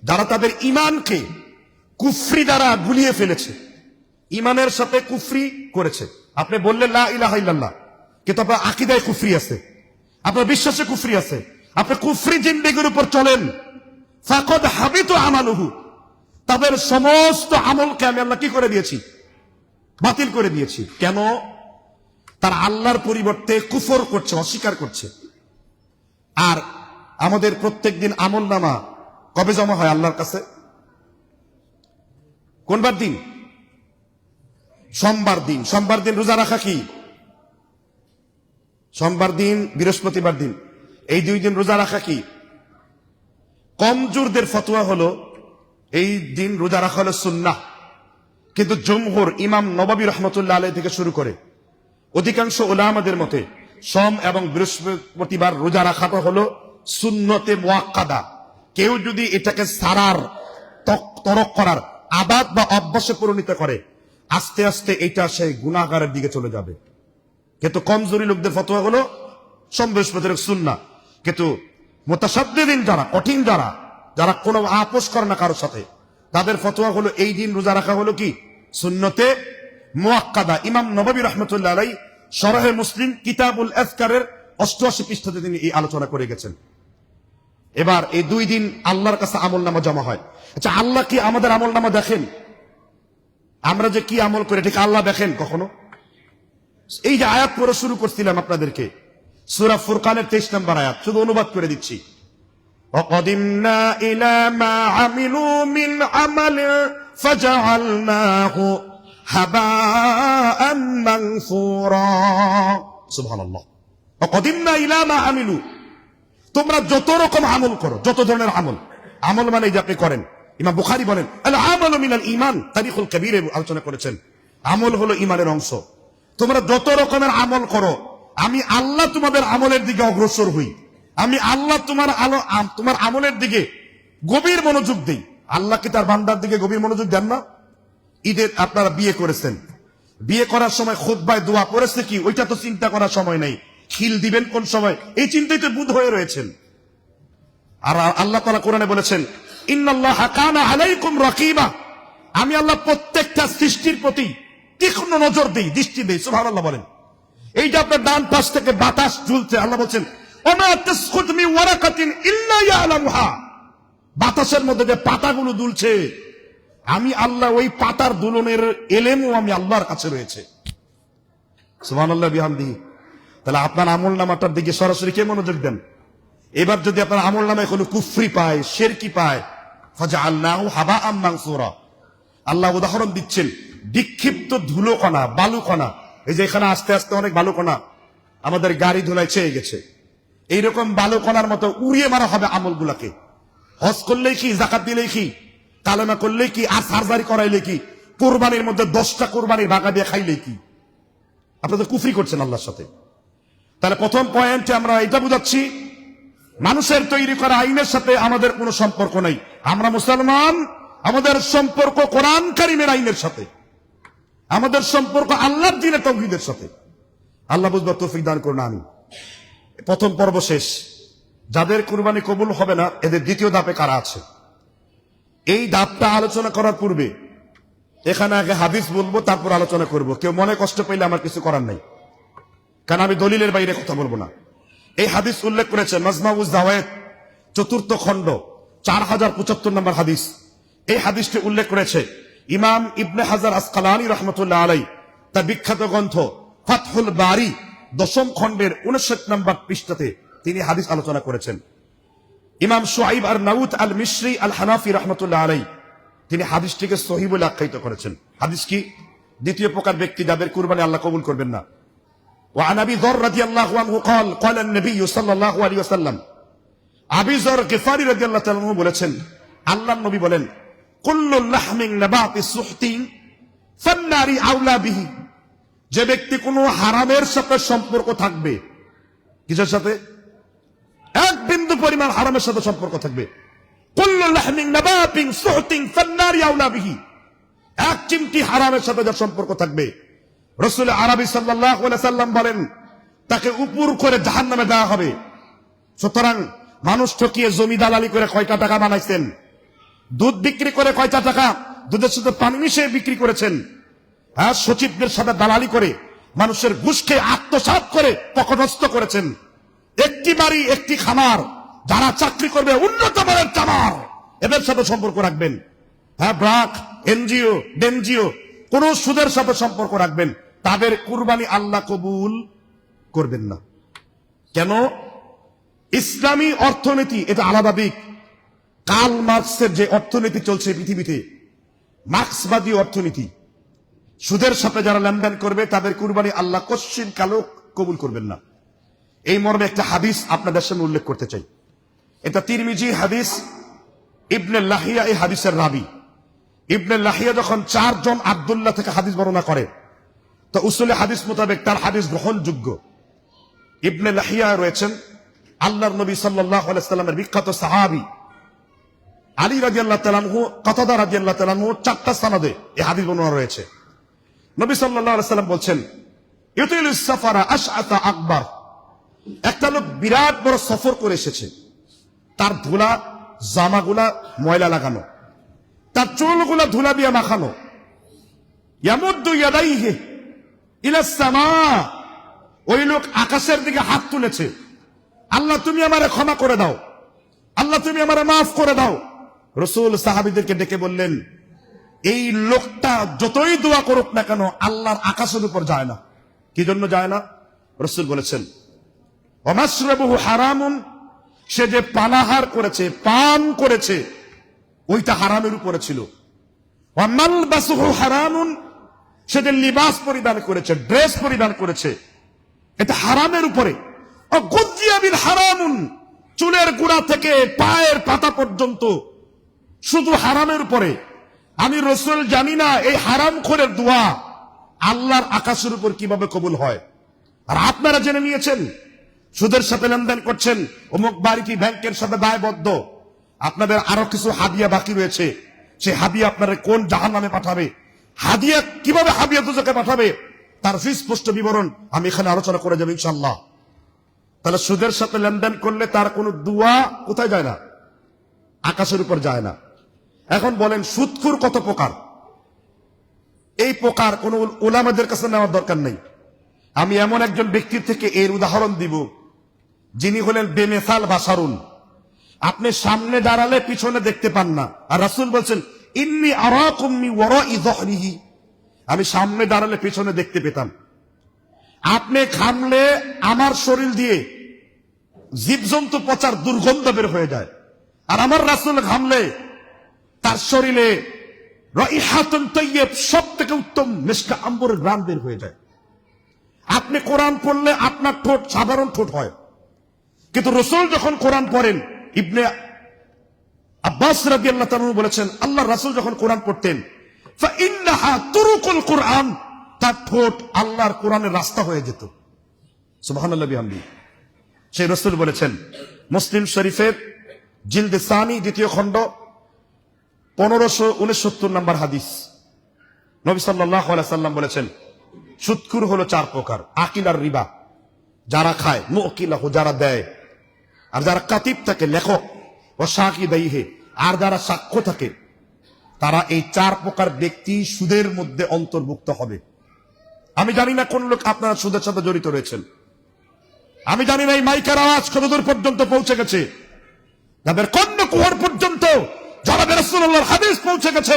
যারা তাদের ঈমানকে কুফরি দ্বারা গুলিয়ে ফেলেছে, ঈমানের সাথে কুফরি করেছে। আপনি বললেন লা ইলাহা ইল্লাল্লাহ, কিন্তু আপনার আকীদায় কুফরি আছে, আপনার বিশ্বাসে কুফরি আছে, আপনি কুফরি জিন্দেগির উপর চলেন, ফাকাদ হাবিতা আমালুহু, তাদের সমস্ত আমলকে আমি আল্লাহ কি করে দিয়েছি? বাতিল করে দিয়েছি। কেন? তার আল্লাহর পরিবর্তে কুফর করছে, অস্বীকার করছে। আর আমাদের প্রত্যেকদিন আমল নামা কবে জমা হয় আল্লাহর কাছে? কোনবার দিন? সোমবার দিন। সোমবার দিন রোজা রাখা কি? সোমবার দিন, বৃহস্পতিবার দিন, এই 2 দিন রোজা রাখা কি? কমজোরদের ফতোয়া হলো এই দিন রোজা রাখা হলো সুন্নাহ, কিন্তু জমহুর, ইমাম নববী রহমতুল্লাহ আলাইহি থেকে শুরু করে অধিকাংশ উলামাদের মতে সোম এবং বৃহস্পতিবার রোজা রাখাটা হলো সুন্নতে মুআক্কাদা। কেউ যদি এটাকে সারার, তরক করার আবাদ বা অভ্যাসে পরিণত করে, আস্তে আস্তে এটা সেই গুনাহগারের দিকে চলে যাবে। কিন্তু কমজোরি লোকদের ফতোয়া হলো সোম বৃহস্পতিবার সুন্নাহ। কিন্তু মুতাসাদ্দিদিন যারা, কঠিন যারা, যারা কোনো আপোষ করে না কারোর সাথে, তাদের ফতোয়া হলো এই দিন রোজা রাখা হলো কি সুন্নতে মুআক্কাদা। ইমাম নববী রাহমাতুল্লাহ আলাইহি শরহে মুসলিম কিতাবুল আযকারের 88 পৃষ্ঠাতে তিনি এই আলোচনা করে গেছেন। এবার এই 2 দিন আল্লাহর কাছে আমলনামা জমা হয়। আচ্ছা, আল্লাহ কি আমাদের আমলনামা দেখেন? আমরা যে কি আমল করি ঠিক আল্লাহ দেখেন কখনো? এই যে আয়াত পড়ে শুরু করছিলাম আপনাদেরকে, সূরা ফুরকানের 23 নম্বর আয়াত, শুধু অনুবাদ করে দিচ্ছি। وَقَدِمْنَا إِلَى مَا عَمِلُوا مِنْ عَمَلٍ فَجَعَلْنَاهُ هَبَاءً مَنْثُورًا। সুবহানাল্লাহ। وَقَدِمْنَا إِلَى مَا عَمِلُوا, তোমরা যত রকম আমল করো, যত ধরনের আমল, আমল মানে যে আপনি করেন, ইমাম বুখারী বলেন আল আমালু মিনাল ঈমান, তারিখুল কবীরে আলোচনা করেছেন, আমল হলো ঈমানের অংশ। তোমরা যত রকমের আমল করো, আমি আল্লাহ তোমাদের আমলের দিকে অগ্রসর হই, আমি আল্লাহ তোমার আমলের দিকে গভীর মনোযোগ দেই। আল্লাহ কি তার বান্দার দিকে গভীর মনোযোগ দেন না? ঈদের আপনারা বিয়ে করেছেন, বিয়ে করার সময় খুতবায় দোয়া করেছে কি, ওইটা তো চিন্তা করার সময় নেই। খিল দিবেন কোন সময়, এই চিন্তাই তো বুধ হয়ে রয়েছেন। আর আল্লাহ তাআলা কোরআনে বলেছেন ইন্নাল্লাহা কানা আলাইকুম রাকিবা, আমি আল্লাহ প্রত্যেকটা সৃষ্টির প্রতি তীক্ষ্ণ নজর দেই, দৃষ্টি দেই। সুবহানাল্লাহ বলেন। এই যে আপনার ডান পাশ থেকে বাতাস ঝুলছে, আল্লাহ বলছেন ওমা তাসকুত মিন ওয়ারাকাতিন ইল্লা ইয়ালামুহা, বাতাসের মধ্যে যে পাতাগুলো দুলছে, আমি আল্লাহ ওই পাতার দুলনের এলেমও আমি আল্লাহর কাছে রয়েছে। সুবহানাল্লাহ বিহামদিহি। তাহলে আপনার আমল নামাটার দিকে সরাসরি কে মনোযোগ দেন? এবার যদি আপনার আমল নামায় কোনো কুফরি পায়, শিরকি পায়, ফাজআলনাহু হাবাআম মানসুরা, আল্লাহ উদাহরণ দিচ্ছেন বিক্ষিপ্ত ধুলোকণা, বালুকণা। এই যে এখানে আস্তে আস্তে অনেক বালুকণা আমাদের গাড়ি ধুলায় ছেয়ে গেছে, এইরকম বালুকণার মতো উড়িয়ে মারা হবে আমলগুলাকে। হজ করলেই কি, যাকাত দিলেই কি, কালেমা করলেই কি, আর সার্জারি করাইলে কি, কোরবানির মধ্যে 10টা কোরবানির ভাগা দিয়ে খাইলেই কি, আপনারা তো কুফরি করছেন আল্লাহর সাথে। তাহলে প্রথম পয়েন্টে আমরা এটা বুঝাচ্ছি, মানুষের তৈরি করা আইনের সাথে আমাদের কোনো সম্পর্ক নেই। আমরা মুসলমান, আমাদের সম্পর্ক কোরআন কারীমের আইনের সাথে, আমাদের সম্পর্ক আল্লাহর দ্বীনের তাওহীদের সাথে। আল্লাহ বুঝবার তৌফিক দান করুন, আমিন। প্রথম পর্ব শেষ। যাদের কুরবানি কবুল হবে না, এদের দ্বিতীয় ধাপে কারা আছে? এই ধাপটা আলোচনা করার পূর্বে এখানে আগে হাদিস বলবো, তারপর আলোচনা করব। কেউ মনে কষ্ট পেলে আমার কিছু করার নাই, কারণ আমি দলিলের বাইরে কথা বলবো না। এই হাদিস উল্লেখ করেছে মাজমাউজ জাওয়ায়েদ 4th খণ্ড 4075 নম্বর হাদিস। এই হাদিসটি উল্লেখ করেছে ইমাম ইবনে হাজার আসকালানী রাহমাতুল্লাহ আলাইহি তার বিখ্যাত গ্রন্থ ফাতহুল বারী 10ম খণ্ডের 59 নম্বর পৃষ্ঠাতে তিনি হাদিস আলোচনা করেছেন। ইমাম শুআইব আর নাউত আল মিশরি আল হানাফি রাহমাতুল্লাহ আলাইহি তিনি হাদিসটিকে সহিহ বলে আখ্যায়িত করেছেন। হাদিস কি? দ্বিতীয় প্রকার ব্যক্তি যাদের কুরবানি আল্লাহ কবুল করবেন না। وعن ابي ذر رضي الله عنه قال قال النبي صلى الله عليه وسلم, আবি যর গিফারী রাদিয়াল্লাহু তাআলা বলেছেন, আল্লাহর নবী বলেন কুল্লু লাহমিন নাবাতি সুহতিন ফান্নারি আউলা বিহি, যে ব্যক্তি কোনো হারামের সাথে সম্পর্ক থাকবে, কিসের সাথে? এক বিন্দু পরিমাণ হারামের সাথে সম্পর্ক থাকবে। কুল্লু লাহমিন নাবাতিন সুহতিন ফান্নারি আউলা বিহি, এক চিমটি হারামের সাথে যার সম্পর্ক থাকবে, রাসূল আরবি সাল্লাল্লাহু আলাইহি সাল্লাম বলেন তাকে উপর করে জাহান্নামে দেওয়া হবে। সুতরাং মানুষ ঠকিয়ে জমি দালালি করে কয়টা টাকা বানাইছেন, দুধ বিক্রি করে কয়টা টাকা দুধের সাথে পানি মিশিয়ে বিক্রি করেছেন, হ্যাঁ, সচিবদের সাথে দালালি করে মানুষের ঘুষ খেয়ে আত্মসাৎ করে পকটস্থ করেছেন। একটি বাড়ি একটি খামার, যারা চাকরি করবে উন্নত মানের চামার, এদের সাথে সম্পর্ক রাখবেন। হ্যাঁ, ব্রাক, এনজিও, ডেনজিও, কোন সুদের সাথে সম্পর্ক রাখবেন, তাদের কুরবানি আল্লাহ কবুল করবেন না। কেন? ইসলামী অর্থনীতি এটা আলাদা দিক। কার্ল মার্কসের যে অর্থনীতি চলছে পৃথিবীতে, মার্ক্সবাদী অর্থনীতি, সুদের সাথে যারা লেনদেন করবে তাদের কুরবানি আল্লাহ কশ্চিন কালো কবুল করবেন না। এই মর্মে একটা হাদিস আপনাদের সামনে উল্লেখ করতে চাই। এটা তিরমিজি হাদিস, ইবনে লাহিয়া এই হাদিসের রাবী। ইবনে লাহিয়া যখন 4 জন আব্দুল্লাহ থেকে হাদিস বর্ণনা করে, তো উসুলে হাদিস মোতাবেক তার হাদিস গ্রহণযোগ্য। ইবনে লাহিয়া রয়েছেন আল্লাহর নবী সাল্লাল্লাহু আলাইহি সাল্লামের বিখ্যাত সাহাবী আলী রাদিয়াল্লাহু তাআলা আনহু, কাতাদা রাদিয়াল্লাহু তাআলা আনহু, 4টা সনদে এই হাদিস বর্ণনা রয়েছে। নবী সাল্লাল্লাহু আলাইহি সাল্লাম বলছেন, ইউতিলুস সাফারা আশআতা আকবার, একটা লোক বিরাট বড় সফর করে এসেছে, তার ধুলা জামাগুলা ময়লা লাগানো, তার চুলগুলা ধুলা দিয়ে মাখানো। ইয়ামুদ্দু ইয়াদাইহি ইলাস সামা, ওই লোক আকাশের দিকে হাত তুলেছে, আল্লাহ তুমি আমারে ক্ষমা করে দাও, আল্লাহ তুমি আমারে মাফ করে দাও। রাসূল সাহাবীদেরকে ডেকে বললেন, এই লোকটা যতই দোয়া করুক না কেন আল্লাহর আকাশের উপর যায় না। কি জন্য যায় না? রাসূল বলেছেন, ওয়ামাশরাবুহু হারামুন, সে যে পানাহার করেছে, পান করেছে, ওইটা হারামের উপরে ছিল। ওয়ামালবাসুহু হারামুন, সে যে লিবাস পরিধান করেছে, ড্রেস পরিধান করেছে, এটা হারামের উপরে। ওয়াগুযিয়া বিল হারামুন, চুলের গোড়া থেকে পায়ের পাতা পর্যন্ত শুধু হারামের উপরে। আমি রাসূল জানি না এই হারামখোরের দোয়া আল্লাহর আকাশের উপর কিভাবে কবুল হয়। আর আপনারা জেনে নিয়েছেন সুদের সাথে লেনদেন করছেন, অমুক বাড়িটি ব্যাংকের সাথে দায়বদ্ধ, আপনাদের আরো কিছু হাদিয়া বাকি রয়েছে, সেই হাদিয়া আপনারা কোন জাহান্নামে পাঠাবে, হাদিয়া কিভাবে হাদিয়া দুজকে পাঠাবে, তার সুস্পষ্ট বিবরণ আমি এখানে আলোচনা করে যাব ইনশাআল্লাহ। তাহলে সুদের সাথে লেনদেন করলে তার কোনো দোয়া কোথায় যায় না? আকাশের উপর যায় না। এখন বলেন সুদখোর কত প্রকার? এই প্রকার কোন উলামাদের কাছে নেওয়ার দরকার নেই। আমি এমন একজন ব্যক্তির থেকে এর উদাহরণ দিব যিনি হলেন বেমেসাল বাসারুন। আপনি সামনে দাঁড়ালে পিছনে দেখতে পান না, আর রাসূল বলছেন ইন্নী আরাকুম মিন ওয়ারাই যহরিহি, আমি সামনে দাঁড়ালে পিছনে দেখতে পেতাম। আপনি খামলে আমার শরীর দিয়ে জীবজন্তু পচার দুর্গন্ধ বের হয়ে যায়, আর আমার রাসূল ঘামলে তার শরীরে রাইহাতুন তাইয়্যিব, সব থেকে উত্তম মিশকা আম্বরের ঘ্রাণ বের হয়ে যায়। আপনি কোরআন পড়লে আপনার ঠোঁট সাধারণ ঠোঁট হয়, কিন্তু রাসূল যখন কোরআন পড়েন, ইবনে আব্বাস রাদিয়াল্লাহু তাআলা বলেছেন আল্লাহর রাসূল যখন কোরআন পড়তেন, ফাইন্নাহা তুরুকুল কুরআন, তার ঠোঁট আল্লাহর কোরআনের রাস্তা হয়ে যেত। সুবহানাল্লাহ বিহামদি। সেই রাসূল বলেছেন, মুসলিম শরীফের জিলদ সানি 2য় খণ্ড 1569 নম্বর হাদিস, নবী সাল্লাল্লাহু আলাইহি সাল্লাম বলেছেন, সুদখোর হলো 4 প্রকার। আকিল আর রিবা, যারা খায়, মুকিলাহু, যারা দেয়, আর যারা কাতিব থাকে, লেখক, ও শাকিদাইহি, আর যারা সাক্ষ্য থাকে, তারা এই 4 প্রকার ব্যক্তি সুদের মধ্যে অন্তর্ভুক্ত হবে। আমি জানি না কোন লোক আপনারা সুদের সাথে জড়িত রয়েছেন, আমি জানি না এই মাইকের আওয়াজ কতদূর পর্যন্ত পৌঁছে গেছে, যাদের কর্ণকুহর পর্যন্ত জনাবে রাসূলুল্লাহর হাদিস পৌঁছে গেছে।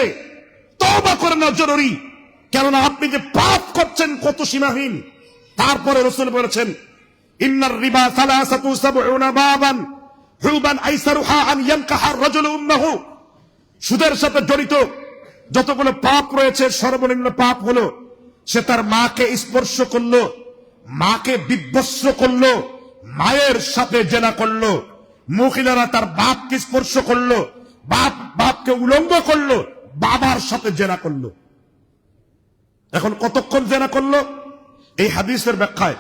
তওবা করে নেওয়া জরুরি, কেননা আপনি যে পাপ করছেন কত সীমাহীন। তারপরে রাসূল বলেছেন, ইন্নার রিবা সালাসাতু সাবউনা বাবান হুবান আইসারুহা আন ইয়ানকাহা রাজুলু উম্মাহু, সুদের সাথে জড়িত যতগুলো পাপ রয়েছে, সর্বনিম্ন পাপ হলো সে তার মাকে স্পর্শ করলো, মাকে বিভৎস করলো, মায়ের সাথে জেনা করলো, মহিলারা তার বাপকে স্পর্শ করলো, বাপকে উলঙ্গ করলো, বাবার সাথে জেনা করলো। এখন কতক্ষণ জেনা করলো? এই হাদিসের ব্যাখ্যায়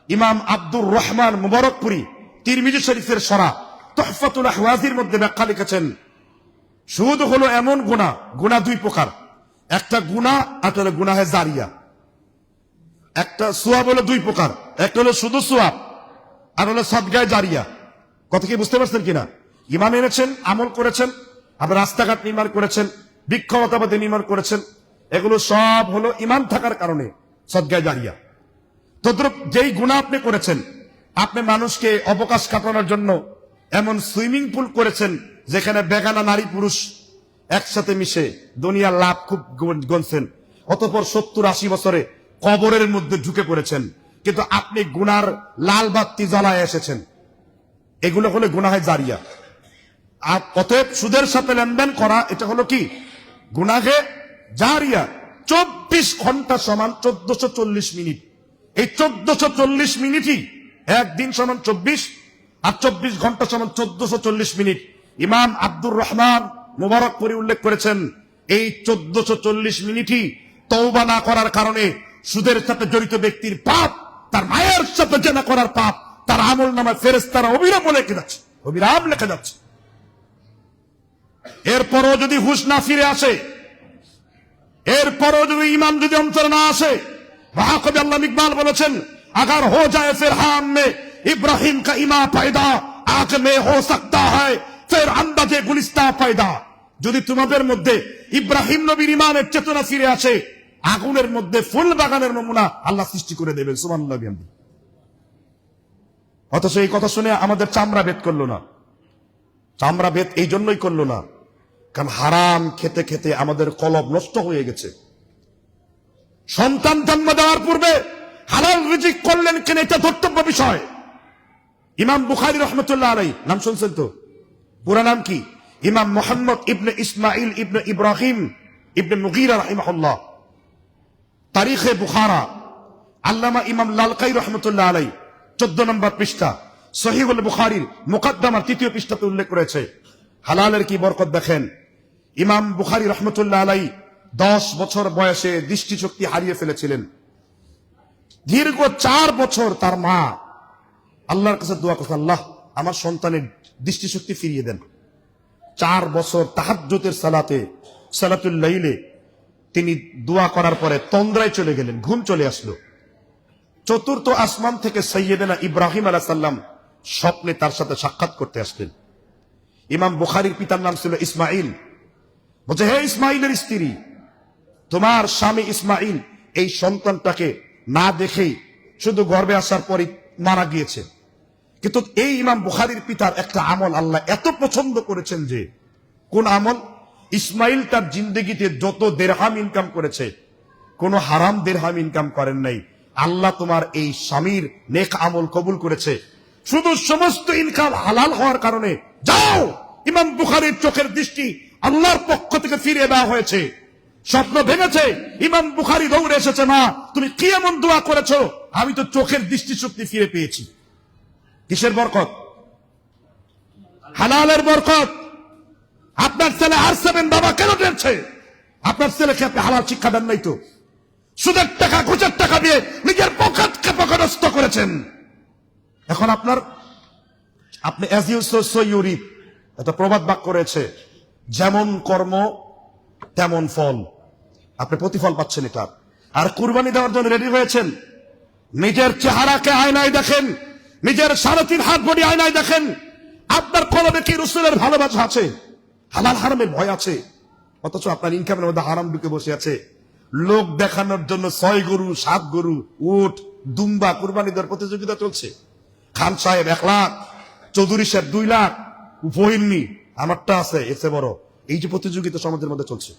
ইমাম আব্দুর রহমান মুবারকপুরি তিরমিজি শরীফের সরা তুহফাতুল আহওয়াজির মধ্যে ব্যাখ্যা লিখেছেন, সুদ হলো এমন গুনাহ, গুনাহ দুই প্রকার, একটা গুনাহ আর একটা হলো গুনাহে জারিয়া। একটা সোয়াব হলো দুই প্রকার, একটা হলো শুধু সোয়াব আর হলো সাদগায়ে জারিয়া। কথা কি বুঝতে পারছেন কিনা? ইমান এনেছেন, আমল করেছেন, আপনার রাস্তাঘাট নির্মাণ করেছেন, বৃক্ষলতাবাদী নির্মাণ করেছেন, এগুলো সব হলো ইমান থাকার কারণে সাদগায়ে জারিয়া। তদ্রুপ যেই গুনাহ আপনি করেছেন, আপনি মানুষকে অবকাশ কাটানোর জন্য এমন সুইমিং পুল করেছেন যেখানে বেগানা নারী পুরুষ একসাথে মিশে দুনিয়ার লাভ খুব গনছেন, অতঃপর 70-80 বছরে কবরের মধ্যে ঢুকে পড়েছেন, কিন্তু আপনি গুনার লাল বাতি জ্বালায় এসেছেন। এগুলো হলো গুনাহে জারিয়া। আর অতএব সুদের সাথে লেনদেন করা এটা হলো কি? গুনাহে জারিয়া। 24 ঘন্টা সমান 1440 মিনিট। এই 1440 মিনিটই একদিন সমান 24, আর 24 ঘন্টা সমান 1440 মিনিট। ইমাম আব্দুর রহমান মুবারকপুরি উল্লেখ করেছেন, এই 1440 মিনিটই তওবা না করার কারণে সুদের সাথে জড়িত ব্যক্তির পাপ, তার মায়ের সাথে জেনা করার পাপ, তার আমল নামায় ফেরেশতারা অবিরাম লেখে যাচ্ছে, অবিরাম লেখে যাচ্ছে। এরপরও যদি হুঁশ না ফিরে আসে, এরপরও যদি ইমান যদি অন্তরে না আসে, মহাকবি আল্লামা ইকবাল বলেছেন, अगर हो जाए फिर हम में इब्राहिम का इमा पैदा आग में हो सकता है फिर अंदाजे गुलिस्ता पैदा। যদি তোমাদের মধ্যে ইব্রাহিম নবীর ইমানের চেতনা ফিরে আসে, আগুনের মধ্যে ফুল বাগানের নমুনা আল্লাহ সৃষ্টি করে দেবেন। সুবহানাল্লাহ। অথচ এই কথা শুনে আমাদের চামড়া ভেদ করলো না। চামড়া ভেদ এই জন্যই করলো না, কারণ হারাম খেতে খেতে আমাদের কলব নষ্ট হয়ে গেছে। সন্তান জন্ম দেওয়ার পূর্বে হালাল রিজিক করলেন কেন, এটা ধর্তব্য বিষয়। ইমাম বুখারী রহমতুল্লাহ আলাইহি, নাম শুনছেন তো? পুরা নাম কি? ইমাম মুহাম্মদ ইবনে ইসমাইল ইবনে ইব্রাহিম ইবনে মুগীরা রাহিমাহুল্লাহ। তারিখে বুখারা আল্লামা ইমাম লালকাই রহমতুল্লাহ আলাইহি 14 নম্বর পৃষ্ঠা সহিহুল বুখারীর মুকদ্দমার 3য় পৃষ্ঠাতে উল্লেখ করেছে। হালালের কি বরকত দেখেন। ইমাম বুখারী রহমতুল্লাহ আলাইহি 10 বছর বয়সে দৃষ্টিশক্তি হারিয়ে ফেলেছিলেন। দীর্ঘ 4 বছর তার মা আল্লাহর কাছে দোয়া করতেন, আল্লাহ আমার সন্তানের দৃষ্টিশক্তি ফিরিয়ে দেন। 4 বছর তাহাজ্জুদের সালাতে, সালাতুল লাইলে তিনি দোয়া করার পরে তন্দ্রায় চলে গেলেন, ঘুম চলে আসলো। 4th আসমান থেকে সাইয়েদেনা ইব্রাহিম আলাইহিস সালাম স্বপ্নে তার সাথে সাক্ষাৎ করতে আসলেন। ইমাম বুখারীর পিতার নাম ছিল ইসমাইল। বলছে, হে ইসমাইলের স্ত্রী, তোমার স্বামী ইসমাইল এই সন্তানটাকে না দেখেই শুধু গর্ভে আসার পরই মারা গিয়েছে। কিন্তু এই ইমাম বুখারীর পিতার একটা আমল আল্লাহ এত পছন্দ করেছেন যে, কোন আমল? ইসমাইল তার জিন্দগিতে যত দিরহাম ইনকাম করেছে, কোন হারাম দিরহাম ইনকাম করেন নাই। আল্লাহ তোমার এই স্বামীর নেক আমল কবুল করেছে, শুধু সমস্ত ইনকাম হালাল হওয়ার কারণে। যাও, ইমাম বুখারীর চোখের দৃষ্টি আল্লাহর পক্ষ থেকে ফিরিয়ে দেওয়া হয়েছে। স্বপ্ন ভেঙেছে, ইমাম বুখারী দৌড়ে এসেছে, মা তুমি কি এমন দোয়া করেছো? আমি তো চোখের দৃষ্টিশক্তি ফিরে পেয়েছি। কিসের বরকত? হালালের বরকত। আপনার ছেলে R7 বাবা কেন টেনছে? আপনার ছেলেকে আপনি হালাল শিক্ষা দেন নাই তো। সুদের টাকা, ঘুষের টাকা দিয়ে নিজের পকেটকে পকেটস্থ করেছেন। এখন আপনি as you sow so you reap, একটা প্রবাদ বাক্য রয়েছে, যেমন কর্ম তেমন ফল। আপনি প্রতিফল পাচ্ছেন এটা। আর কুরবানি দেওয়ার জন্য রেডি হয়েছেন, নিজের চেহারাকে আয়নায় দেখেন, নিজের 3.5 হাত বডি আয়নায় দেখেন। আপনার কলবে কি রাসূলের ভালোবাসা আছে? হালাল হারামের ভয় আছে? অথচ আপনার ইনকামের মধ্যে হারাম ঢুকে বসে আছে। লোক দেখানোর জন্য 6 গরু, 7 গরু, উট, দুম্বা কুরবানি দেওয়ার প্রতিযোগিতা চলছে। খান সাহেব 1 লাখ, চৌধুরী সাহেব 2 লাখ, উপহিনী আমারটা আছে এসে বড়। এই যে প্রতিযোগিতা সমাজের মধ্যে চলছে।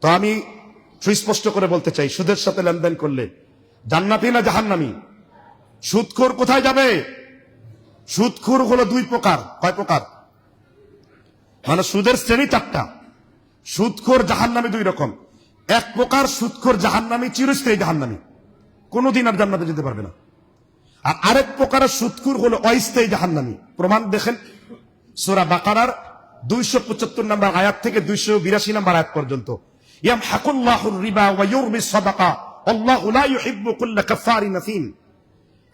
তো আমি সুস্পষ্ট করে বলতে চাই, সুদের সাথে লেনদেন করলে জান্নাতি না জাহান্নামী? সুদখোর কোথায় যাবে? সুদখোর হলো 2 প্রকার। কয় প্রকার? মানে সুদের শ্রেণী 4টা। সুদখোর জাহান্নামী 2 রকম। এক প্রকার সুদখোর জাহান্নামী, চিরস্থায়ী জাহান্নামী, কোনদিন আর জান্নাতে যেতে পারবে না। আর আরেক প্রকারের সুদখোর হলো অস্থায়ী জাহান্নামী। প্রমাণ দেখেন সূরা বাকারার 275 নম্বর আয়াত থেকে 282 নম্বর আয়াত পর্যন্ত। ইয়ামহাকুল্লাহুর রিবা ওয়া ইউরবিস সাদাকা আল্লাহু লা ইউহিব্বু কুল্লা কাফারিন আথিম।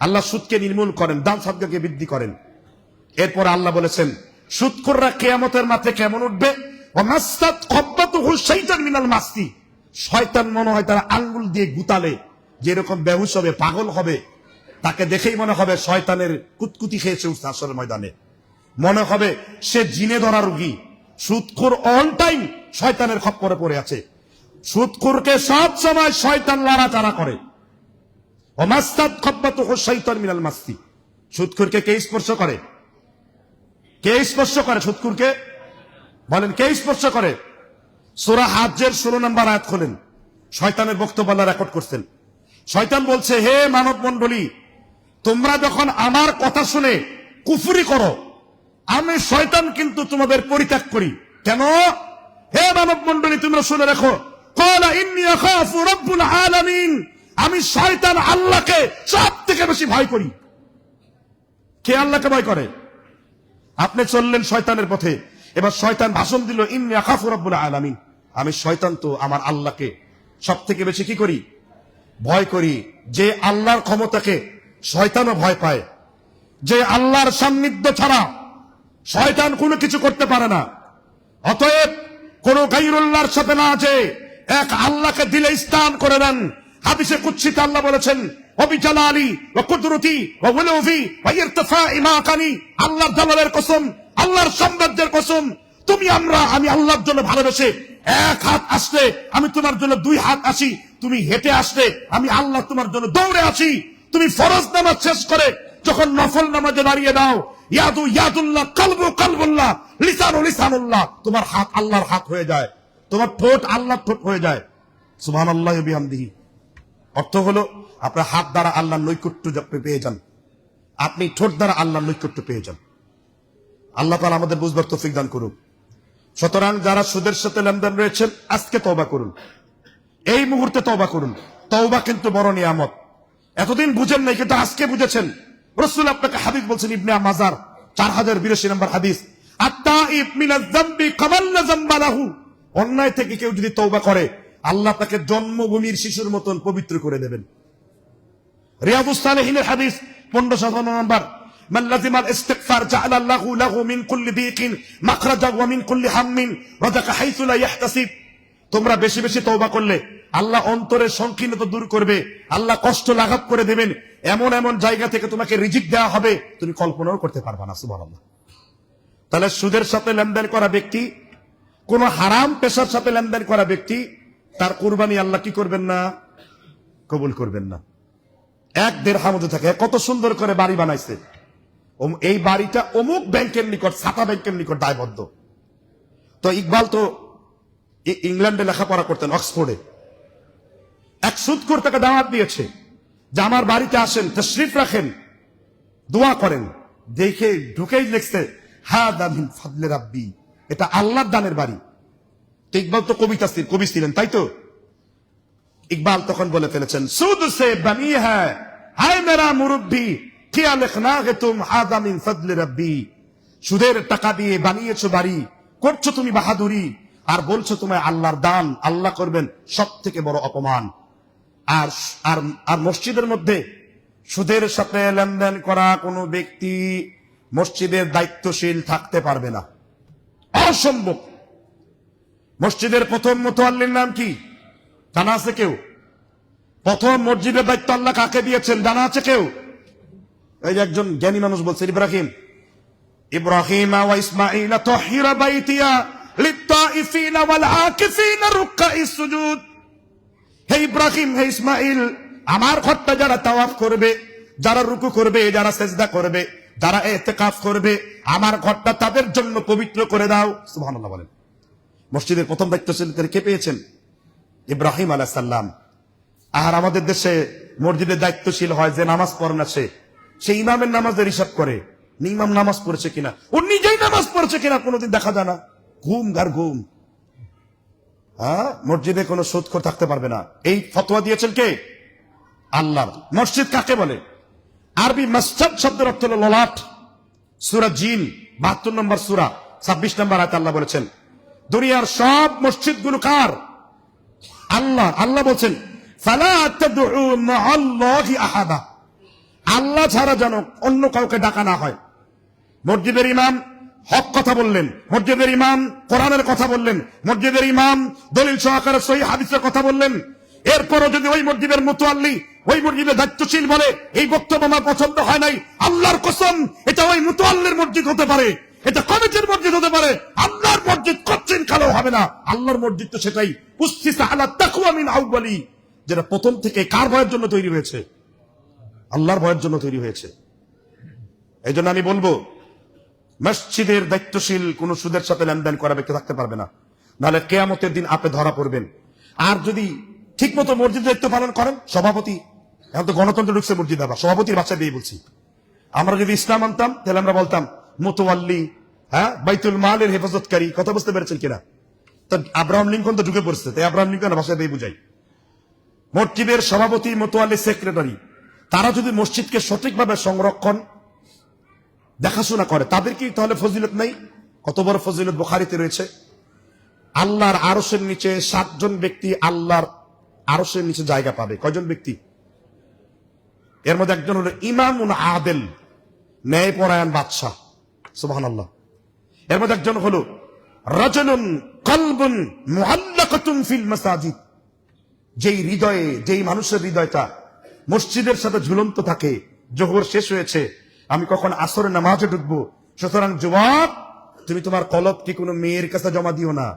আল্লাহ সুদকে নির্মূল করেন, দান সদকাকে বৃদ্ধি করেন। এরপর আল্লাহ বলেছেন সুদখোররা কিয়ামতের মাঠে কেমন উঠবে? ওয়া মাসসাত কব্বাতুহু শাইতান মিনাল মাসি। শয়তান মনে হয় তার আঙ্গুল দিয়ে গুতালে যেরকম বেহুশ হবে, পাগল হবে, তাকে দেখেই মনে হবে শয়তানের কুতকুতি খেয়েছে আসরের ময়দানে, মনে হবে সে জিনে ধরা রোগী। সুদখোর অল টাইম শয়তানের খপ্পরে পড়ে আছে। সুদখোরকে সব সময় শয়তান লড়াচাড়া করে। ওমাস্তাদ খব্বাতুহু শাইতান মিনাল মাসি। সুদখোরকে কে স্পর্শ করে? কে স্পর্শ করে সুদখোরকে? বলেন কে স্পর্শ করে? সূরা হাজ্জের 16 নম্বর আয়াত খোলেন, শয়তানের বক্তব্য আল্লাহ রেকর্ড করছেন। শয়তান বলছে, হে মানব মণ্ডলী, তোমরা যখন আমার কথা শুনে কুফরি করো, আমি শয়তান কিন্তু তোমাদের পরিত্যাগ করি। কেন? হে মানব মণ্ডলী, তোমরা শুনে রাখো, ক্বালা ইন্নী আখাফু রাব্বুল আলামিন। আমি শয়তান আল্লাহকে সব থেকে বেশি ভয় করি। কে আল্লাহকে ভয় করে? আপনি চললেন শয়তানের পথে, এবার শয়তান ভাষণ দিল ইন্নী আখাফু রাব্বুল আলামিন। আমি শয়তান তো আমার আল্লাহকে সব থেকে বেশি কি করি? ভয় করি। যে আল্লাহর ক্ষমতাকে শয়তানও ভয় পায়, যে আল্লাহর সান্নিধ্য ছাড়া শয়তান কোনো কিছু করতে পারে না। অতএব কোন গায়রুল্লাহর সাথে না, যে এক আল্লাহকে দিলে স্থান করে নেন। হাদিসে কুদসিতে আল্লাহ বলেছেন, ওয়াবিজালালি ওয়া কুদরতি ওয়া উলুহি ওয়া ইরতিফাই মাকানি। আল্লাহর জালালের কসম, আল্লাহর সাম্রাজ্যের কসম, আমি আল্লাহর জন্য ভালোবেসে এক হাত আসলে আমি তোমার জন্য দুই হাত আসি, তুমি হেঁটে আসলে আমি আল্লাহ তোমার জন্য দৌড়ে আসি। তুমি ফরজ নামাজ শেষ করে যখন নফল নামাজে দাঁড়িয়ে দাও, ইয়াদু ইয়াদুল্লাহ, কালবু কালবুল্লাহ, লিসানু লিসানুল্লাহ, তোমার হাত আল্লাহর হাত হয়ে যায়, তোমার ঠোঁট আল্লাহর ঠোঁট হয়ে যায়। সুবহানাল্লাহি ওয়া বিহামদিহি। অর্থ হলো আপনার হাত দ্বারা আল্লাহর নৈকট্য পেয়ে যান, আপনি ঠোঁট দ্বারা আল্লাহর নৈকট্য পেয়ে যান। আল্লাহ তাআলা আমাদের বুঝবার তৌফিক দান করুন। সুতরাং যারা সুদের সাথে লেনদেন রয়েছেন, আজকে তওবা করুন, এই মুহূর্তে তওবা করুন। তওবা কিন্তু বড় নিয়ামত। এতদিন বুঝেন নাই, কিন্তু আজকে বুঝেছেন। রাসূল আপনাকে হাদিস বলছেন, ইবনে মাজার 4082 নম্বর হাদিস, আত-তাইব মিনাজ যামবি কামাল্লা যামবা লাহু। অন্যায় থেকে কেউ যদি তওবা করে, আল্লাহ তাকে জন্মভূমির শিশুর মতন পবিত্র করে দেবেন। রিয়াদুস সালিহিনের হাদিস 1557 নম্বর, মান লাযিমাল ইস্তিগফার জাআলা আল্লাহু লাহু মিন কুল্লি দীকিন মাখরাজা ওয়া মিন কুল্লি হাম্মিন রাযাকা হাইসু লা ইয়াহতাসিব। তোমরা বেশি বেশি তওবা করলে আল্লাহ অন্তরের সংকীর্ণতা দূর করবে, আল্লাহ কষ্ট লাঘব করে দেবেন। এমন এমন জায়গা থেকে তোমাকে রিজিক দেওয়া হবে, তুমি কল্পনাও করতে পারবে না। সুবহানাল্লাহ। তাহলে সুদের সাথে লেনদেন করা ব্যক্তি, কোন হারাম পেশার সাথে লেনদেন করা ব্যক্তি, তার কুরবানি আল্লাহ কি করবেন না? কবুল করবেন না। 1 দিরহাম যদি থাকে, কত সুন্দর করে বাড়ি বানাইছে, এই বাড়িটা অমুক ব্যাংকের নিকট, সাতা ব্যাংকের নিকট দায়বদ্ধ। তো ইকবাল তো ইংল্যান্ডে লেখাপড়া করতেন, অক্সফোর্ডে। এক সুদখোর তাকে দাওয়াত দিয়েছে যে আমার বাড়িতে আসেন, তাশরিফ রাখেন, দোয়া করেন। দেখে ঢুকেই লিখছে, হাদা মিন ফাদলি রাব্বি, এটা আল্লাহর দানের বাড়ি। তো ইকবাল তো কবি ছিলেন, তাই তো? ইকবাল তখন বলে ফেলেছেন, সুদ সে বানি হ্যায় হায় মেরা মুরব্বি, কিয়া লিখনা হে তুম হাদা মিন ফাদলি রাব্বি। সুদের টাকা দিয়ে বানিয়েছো বাড়ি, করছো তুমি বাহাদুরি, আর বলছো তোমায় আল্লাহর দান। আল্লাহ করবেন সব থেকে বড় অপমান। আর আর আর মসজিদের মধ্যে সুদের সাথে লেনদেন করা কোনো ব্যক্তি মসজিদের দায়িত্বশীল থাকতে পারবে না, অসম্ভব। মসজিদের প্রথম মুতাল্লির নাম কি জানা আছে কেউ? প্রথম মসজিদের দায়িত্ব আল্লাহ কাকে দিয়েছেন জানা আছে কেউ? এই যে একজন জ্ঞানী মানুষ বলছেন, ইব্রাহিম ওয়া ইসমাঈল তাহিরা বাইতিয়া লিত-তাইফিনা ওয়াল আকিফিনা রুকআইস সুজুদ। হে ইব্রাহিম, হে ইসমাঈল, আমার ঘরটা যারা তাওয়াফ করবে, যারা রুকু করবে, যারা সিজদা করবে, যারা ইতিকাফ করবে, আমার ঘরটা তাদের জন্য পবিত্র করে দাও। সুবহানাল্লাহ বলেন। মসজিদের প্রথম দায়িত্বশীল কে পেয়েছেন? ইব্রাহিম আলাইহিস সালাম। আর আমাদের দেশে মসজিদের দায়িত্বশীল হয় যে নামাজ পড়ে না, সে ইমামের নামাজের হিসাব করে, ইমাম নামাজ পড়েছে কিনা, ও নিজেই নামাজ পড়েছে কিনা কোনোদিন দেখা যায় না। ঘুম গার ঘুম। মসজিদে কোনো সুদখোর থাকতে পারবে না, এই ফতোয়া দিয়েছেন কে? আল্লাহ। মসজিদ কাকে বলে? আরবি মসজিদ শব্দের অর্থ হলো ললাট। সূরা জিন 72 নম্বর সূরা 26 নম্বর আয়াতে আল্লাহ বলেছেন, দুনিয়ার সব মসজিদগুলো কার? আল্লাহ বলছেন ফালা তাদউ মাআল্লাহি আহাদা, আল্লাহ ছাড়া যেন অন্য কাউকে ডাকা না হয়। মসজিদের ইমাম হক কথা বললেন, মসজিদের ইমাম কোরআনের কথা বললেন, মসজিদের ইমাম দলিল সহকারে সহিহ হাদিসের কথা বললেন, এরপরও যদি ওই মসজিদের মুতাল্লি, ওই মসজিদের দায়িত্বশীল বলে এই বক্তব্য আমার পছন্দ হয় নাই, আল্লাহর কসম এটা ওই মুতাল্লির মসজিদ হতে পারে, এটা কমিটির মসজিদ হতে পারে, আল্লাহর মসজিদ কচ্ছিন কালো হবে না। আল্লাহর মসজিদ তো সেটাই উসসিসা আলা তাকওয়া মিন আউয়ালি, যেটা প্রথম থেকে কার ভয়ের জন্য তৈরি হয়েছে? আল্লাহর ভয়ের জন্য তৈরি হয়েছে। এই জন্য আমি বলবো মসজিদের দায়িত্বশীল কোন সুদের সাথে লেনদেন করা ব্যক্তি থাকতে পারবে না, নাহলে কিয়ামতের দিন আপনি ধরা পড়বেন। আর যদি ঠিক মতো মসজিদ দায়িত্ব পালন করেন, সভাপতি, এখন তো গণতন্ত্র ঢুকছে মসজিদ, আবার সভাপতির বাচ্চা দিয়ে বলছি, আমরা যদি ইসলাম আনতাম তাহলে আমরা বলতাম মুতাওয়াল্লি, বাইতুল মালের হেফাজতকারী, কথা বুঝতে পেরেছেন কিনা? তো আব্রাহাম লিঙ্কন তো ঢুকে পড়ছে, তাই আব্রাহাম লিঙ্কনের ভাষা দিয়ে বুঝাই। মসজিদের সভাপতি, মুতাওয়াল্লি, সেক্রেটারি, তারা যদি মসজিদকে সঠিকভাবে সংরক্ষণ দেখাশোনা করে, তাদের কি তাহলে ফজিলত নাই? কত বড় ফজিলত বুখারীতে রয়েছে। আল্লাহর আরশের নিচে 7 জন ব্যক্তি আল্লাহর আরশের নিচে জায়গা পাবে। কয়জন ব্যক্তি? এর মধ্যে একজন হলো ইমামুন আদেল, ন্যায়পরায়ণ বাদশাহ, সুবহানাল্লাহ। এর মধ্যে একজন হলো রাজুলুন কলবুন মুআল্লাকাতুন ফিল মাসাজিদ, যেই হৃদয়ে, যেই মানুষের হৃদয়টা মসজিদের সাথে ঝুলন্ত থাকে। জোহর শেষ হয়েছে, আমি কখন আসরের নামাজে ঢুকবো, সুতরাং যুবক তুমি তোমার কলবকে কোনো মেয়ের কাছে জমা দিও না।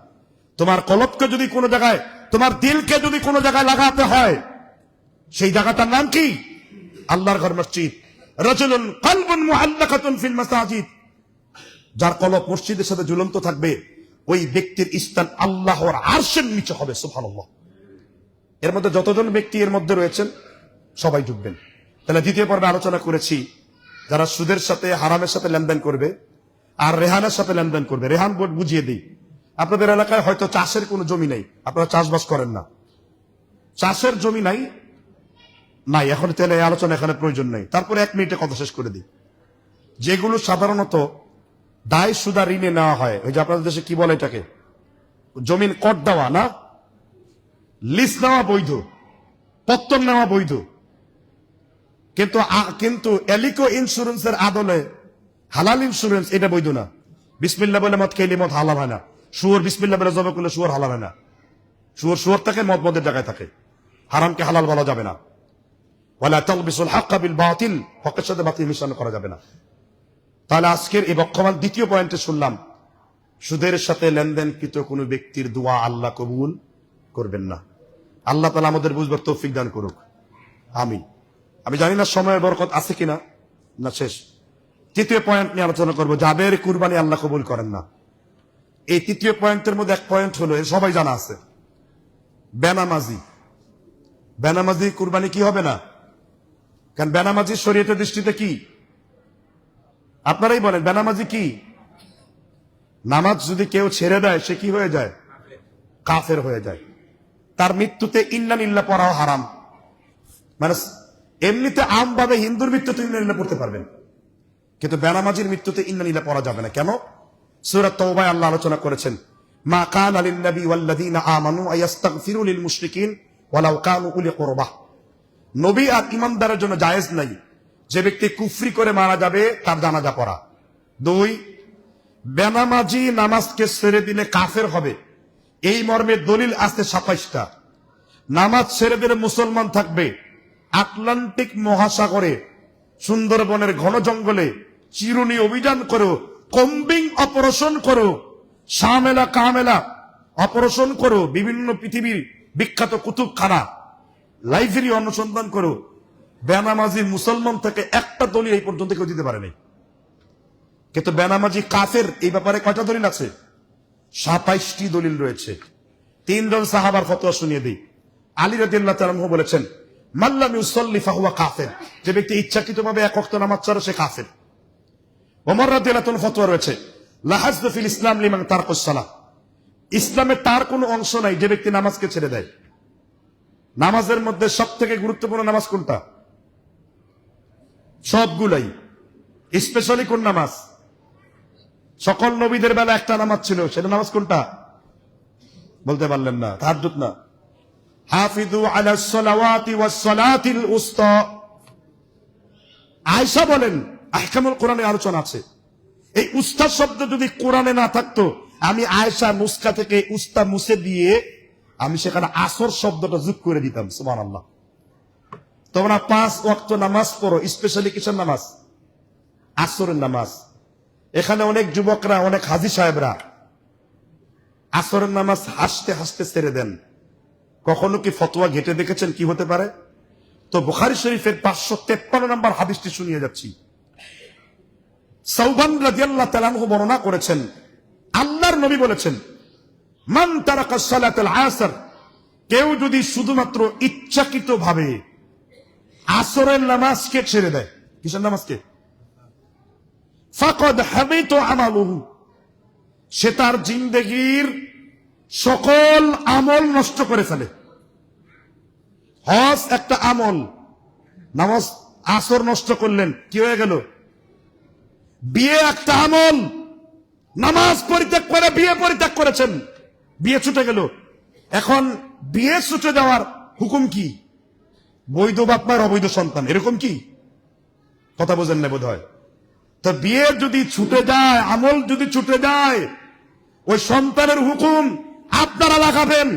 তোমার কলবকে যদি কোনো জায়গায়, তোমার দিলকে যদি কোনো জায়গায় লাগাতে হয়, সেই জায়গাটার নাম কি? আল্লাহর ঘর, মসজিদ। রাজুলুন কলবুন মুআল্লাকাতুন ফিল মাসাজিদ, যার কলব মসজিদের সাথে ঝুলন্ত থাকবে, ওই ব্যক্তির স্থান আল্লাহর আরশের নিচে হবে। সুবহানাল্লাহ। এর মধ্যে যতজন ব্যক্তি এর মধ্যে রয়েছেন সবাই ঢুকবেন। তাহলে দ্বিতীয় পর্বে আলোচনা করেছি যারা সুদের সাথে, হারামের সাথে লেনদেন করবে আর রেহানের সাথে লেনদেন করবে। রেহান বোর্ড বুঝিয়ে দিই, আপনাদের এলাকায় হয়তো চাষের কোনো জমি নেই, আপনারা চাষবাস করেন না, চাষের জমি নাই, এখন তাহলে এই আলোচনা এখানে প্রয়োজন নেই। তারপরে 1 মিনিটে কথা শেষ করে দিই। যেগুলো সাধারণত দায় সুদা ঋণে নেওয়া হয়, ওই যে আপনাদের দেশে কি বলে এটাকে, জমিন কট দেওয়া না, লিজ নেওয়া বৈধ, পত্তন নেওয়া বৈধ, কিন্তু এলিকো ইন্স্যুরেন্সের আদলে হালাল ইন্স্যুরেন্স এটা বৈধ না। বিসমিল্লাহ বলে মদ খেলে মদ হালাল হয় না, শুয়োর বিসমিল্লাহ বলে জবাই করলে শুয়োর হালাল হয় না, শুয়োর থাকে, মদ মদের জায়গায় থাকে। হারামকে হালাল বলা যাবে না। ওয়ালা তালবিসুল হাক্কা বিল বাতিল, হকের সাথে বাতিল মিশ্রণ করা যাবে না। তাহলে আজকের এই বক্তব্য দ্বিতীয় পয়েন্টে শুনলাম, সুদের সাথে লেনদেনকৃত কোনো ব্যক্তির দোয়া আল্লাহ কবুল করবেন না। আল্লাহ তাআলা আমাদের বুঝবার তৌফিক দান করুক, আমিন। আমি জানি না সময়ের বরকত আছে কিনা, না শেষ। তৃতীয় পয়েন্ট নিয়ে আলোচনা করবো, যাদের কুরবানি আল্লাহ কবুল করেন না। এই তৃতীয় পয়েন্টের মধ্যে এক পয়েন্ট হলো, সবাই জানা আছে, বেনামাজি। বেনামাজি কুরবানি কি হবে না? কারণ বেনামাজি শরীয়তের দৃষ্টিতে কি? আপনারাই বলেন, বেনামাজি কি? নামাজ যদি কেউ ছেড়ে দেয় সে কি হয়ে যায়? কাফের হয়ে যায়। তার মৃত্যুতে ইন্না লিল্লাহ পড়াও হারাম। মানে এমনিতে আমভাবে হিন্দুর মৃত্যুতে ইন্না লিল্লাহ পড়তে পারবেন, কিন্তু বেনামাজির মৃত্যুতে ইন্না লিল্লাহ পড়া যাবে না। কেন? সূরা তাওবায় আল্লাহ আলোচনা করেছেন, মা কানা লিন নবী ওয়াল্লাযীনা আমানু আয়াস্তাগফিরু লিল মুশরিকিন ওয়ালাউ কানু উলি কুরবা। নবী আর ঈমানদারের জন্য জায়েজ নাই যে ব্যক্তি কুফরি করে মারা যাবে তার জানাজা পড়া। 2, বেনামাজি নামাজকে ছেড়ে দিলে কাফের হবে, এই মর্মে দলিল আছে 27টা। নামাজ ছেড়ে দিলে মুসলমান থাকবে, আটলান্টিক মহাসাগরে, সুন্দরবনের ঘন জঙ্গলে চিরুনি অভিযান করো, কম্বিং অপারেশন করো, শামেলা কামেলা অপারেশন করো, বিভিন্ন পৃথিবীর বিখ্যাত কুতুবখানা লাইব্রেরি অনুসন্ধান করো, বেনামাজি মুসলমান থেকে একটা দলিল এই পর্যন্ত কেউ দিতে পারেনি। কিন্তু বেনামাজি কাফের এই ব্যাপারে কয়টা দলিল আছে? 27টি দলিল রয়েছে। 3 জন সাহাবার ফতোয়া শুনিয়ে দিই। আলী রাদিয়াল্লাহু তাআলা আনহু বলেছেন, মাল্লাম ইউসাল্লি ফাহুয়া কাফির, যে ব্যক্তি ইচ্ছাকৃতভাবে এক ওয়াক্ত নামাজ ছাড়ে সে কাফের। ওমর রাদিয়াল্লাহু তাআলা ফতোয়া রয়েছে, লা হাজদু ফিল ইসলাম লিমান তারকাস সালাহ, ইসলামে তার কোনো অংশ নাই যে ব্যক্তি নামাজকে ছেড়ে দেয়। নামাজের মধ্যে সবথেকে গুরুত্বপূর্ণ নামাজ কোনটা? সবগুলাই। স্পেশালি কোন নামাজ? সকল নবীদের বেলা একটা নামাজ ছিল, সেটা নামাজ কোনটা? বলতে পারলেন না? তাহাজ্জুদ না, হাফিজু আলাস সালাওয়াতি ওয়াস সালাতিল উস্তা। আয়েশা বলেন, আহকামুল কোরআনে আলোচনা আছে, এই উস্তা শব্দ যদি কোরআনে না থাকতো, আমি আয়েশা নুসখা থেকে উস্তা মুছে দিয়ে আমি সেখানে আসর শব্দটা যোগ করে দিতাম। সুবহানাল্লাহ। তোমরা 5 ওয়াক্ত নামাজ পড়ো, স্পেশালি কিসের নামাজ? আসরের নামাজ। এখানে অনেক যুবকরা, অনেক হাজী সাহেবরা আসরের নামাজ হাসতে হাসতে ছেড়ে দেন। কখনো কি ফতোয়া ঘেটে দেখেছেন কি হতে পারে? তো বুখারী শরীফের 553 নম্বর হাদিসটি শুনিয়ে যাচ্ছি। সাওবান রাদিয়াল্লাহু তাআলা আনহু বর্ণনা করেছেন, আল্লাহর নবী বলেছেন, মান তারাকা সালাতুল আসর, কেউ যদি শুধুমাত্র ইচ্ছাকৃতভাবে আসরের নামাজকে ছেড়ে দেয়। কিসের নামাজকে? ফাকাদ হাবিতা আমালুহু, সে তার জিন্দেগীর সকল আমল নষ্ট করে ফেলে। হজ একটা আমল, নামাজ আসর নষ্ট করলেন, কি হয়ে গেল? বিয়ে একটা আমল, নামাজ পরিত্যাগ করে বিয়ে পরিত্যাগ করেছেন, বিয়ে ছুটে গেল। এখন বিয়ে ছুটে যাওয়ার হুকুম কি? বৈধ বাপ মার অবৈধ সন্তান, এরকম কি? কথা বোঝেন না বোধ হয়। তো বিয়ে যদি ছুটে যায়, আমল যদি ছুটে যায়, ওই সন্তানের হুকুম আপনারা লাগাবেন,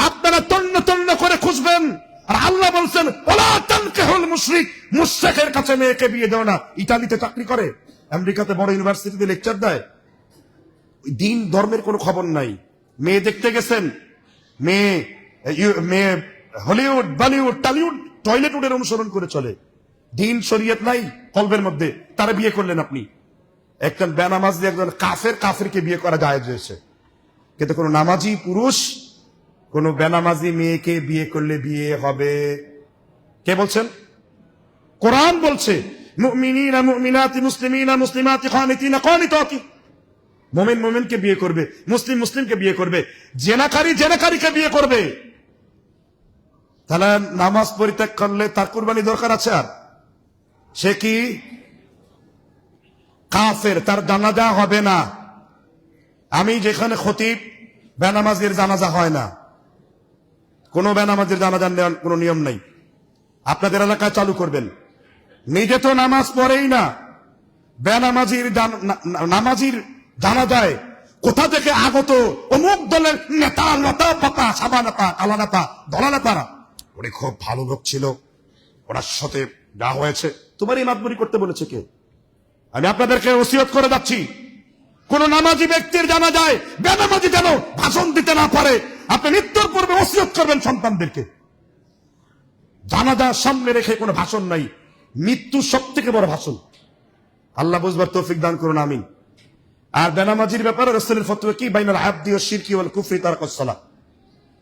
আপনারা তন্ন তন্ন করে খুঁজবেন। আর আল্লাহ বলছেন, ওলা তানকিহুল মুশরিক, মুশরিকের কাছে মেয়েকে বিয়ে দাও না। ইতালিতে চাকরি করে, আমেরিকাতে বড় ইউনিভার্সিটিতে লেকচার দেয়, দিন ধর্মের কোনো খবর নাই। মেয়ে দেখতে গেছেন, মেয়ে হলিউড, বলিউড, টলিউড, টয়লেটউডের অনুসরণ করে চলে, দিন শরীয়ত নাই কলবের মধ্যে, তারা বিয়ে করলেন আপনি। একজন বেনামাজি, একজন কাফেরকে বিয়ে করা জায়েজ হয়েছে, কিন্তু কোন নামাজি পুরুষ কোন বেনামাজি মেয়েকে বিয়ে করলে বিয়ে হবে? কে বলছেন? কোরআন বলছে, মুমিনিনা মুমিনাতি মুসলিমিনা মুসলিমাতি কানিতিনা কানিতাতি, মুমিন মুমিনকে বিয়ে করবে, মুসলিম মুসলিমকে বিয়ে করবে, জেনাকারী জেনাকারীকে বিয়ে করবে। তাহলে নামাজ পরিত্যাগ করলে তার কুরবানি দরকার আছে? আর সে কি কাফের, তার জানাজা হবে না। আমি যেখানে খতিব, বেনামাজির জানাজা হয় না, কোন বেনামাজির জানাজা নেওয়ার কোন নিয়ম নাই। আপনাদের এলাকায় চালু করবেন। নিজে তো নামাজ পড়েই না, নামাজির জানাজায় কোথা থেকে আগত অমুক দলের নেতা, লতা পাতা, সাদা নেতা, কালা নেতা, দলা নেতারা, উনি খুব ভালো লোক ছিল, ওনার সাথে যা হয়েছে। তোমার এই মাতবরি করতে বলেছে কে? আমি আপনাদেরকে ওসিয়ত করে যাচ্ছি, কোন নামাজি ব্যক্তির জানা যায় বেনামাজি যেন ভাষণ দিতে না পারে। আপনি মৃত্যুর পূর্বে ওসিয়ত করবেন সন্তানদেরকে, জানাজার সামনে রেখে কোনো ভাষণ নাই। মৃত্যু সব থেকে বড় ভাষণ। আল্লাহ বুঝবার তৌফিক দান করুন, আমিন। আর বেনামাজির ব্যাপারে রাসূলের ফতোয়া কি? বাইনাল আবদি ওয়াশ শিরকি ওয়াল কুফরি তারাকাস সালাহ,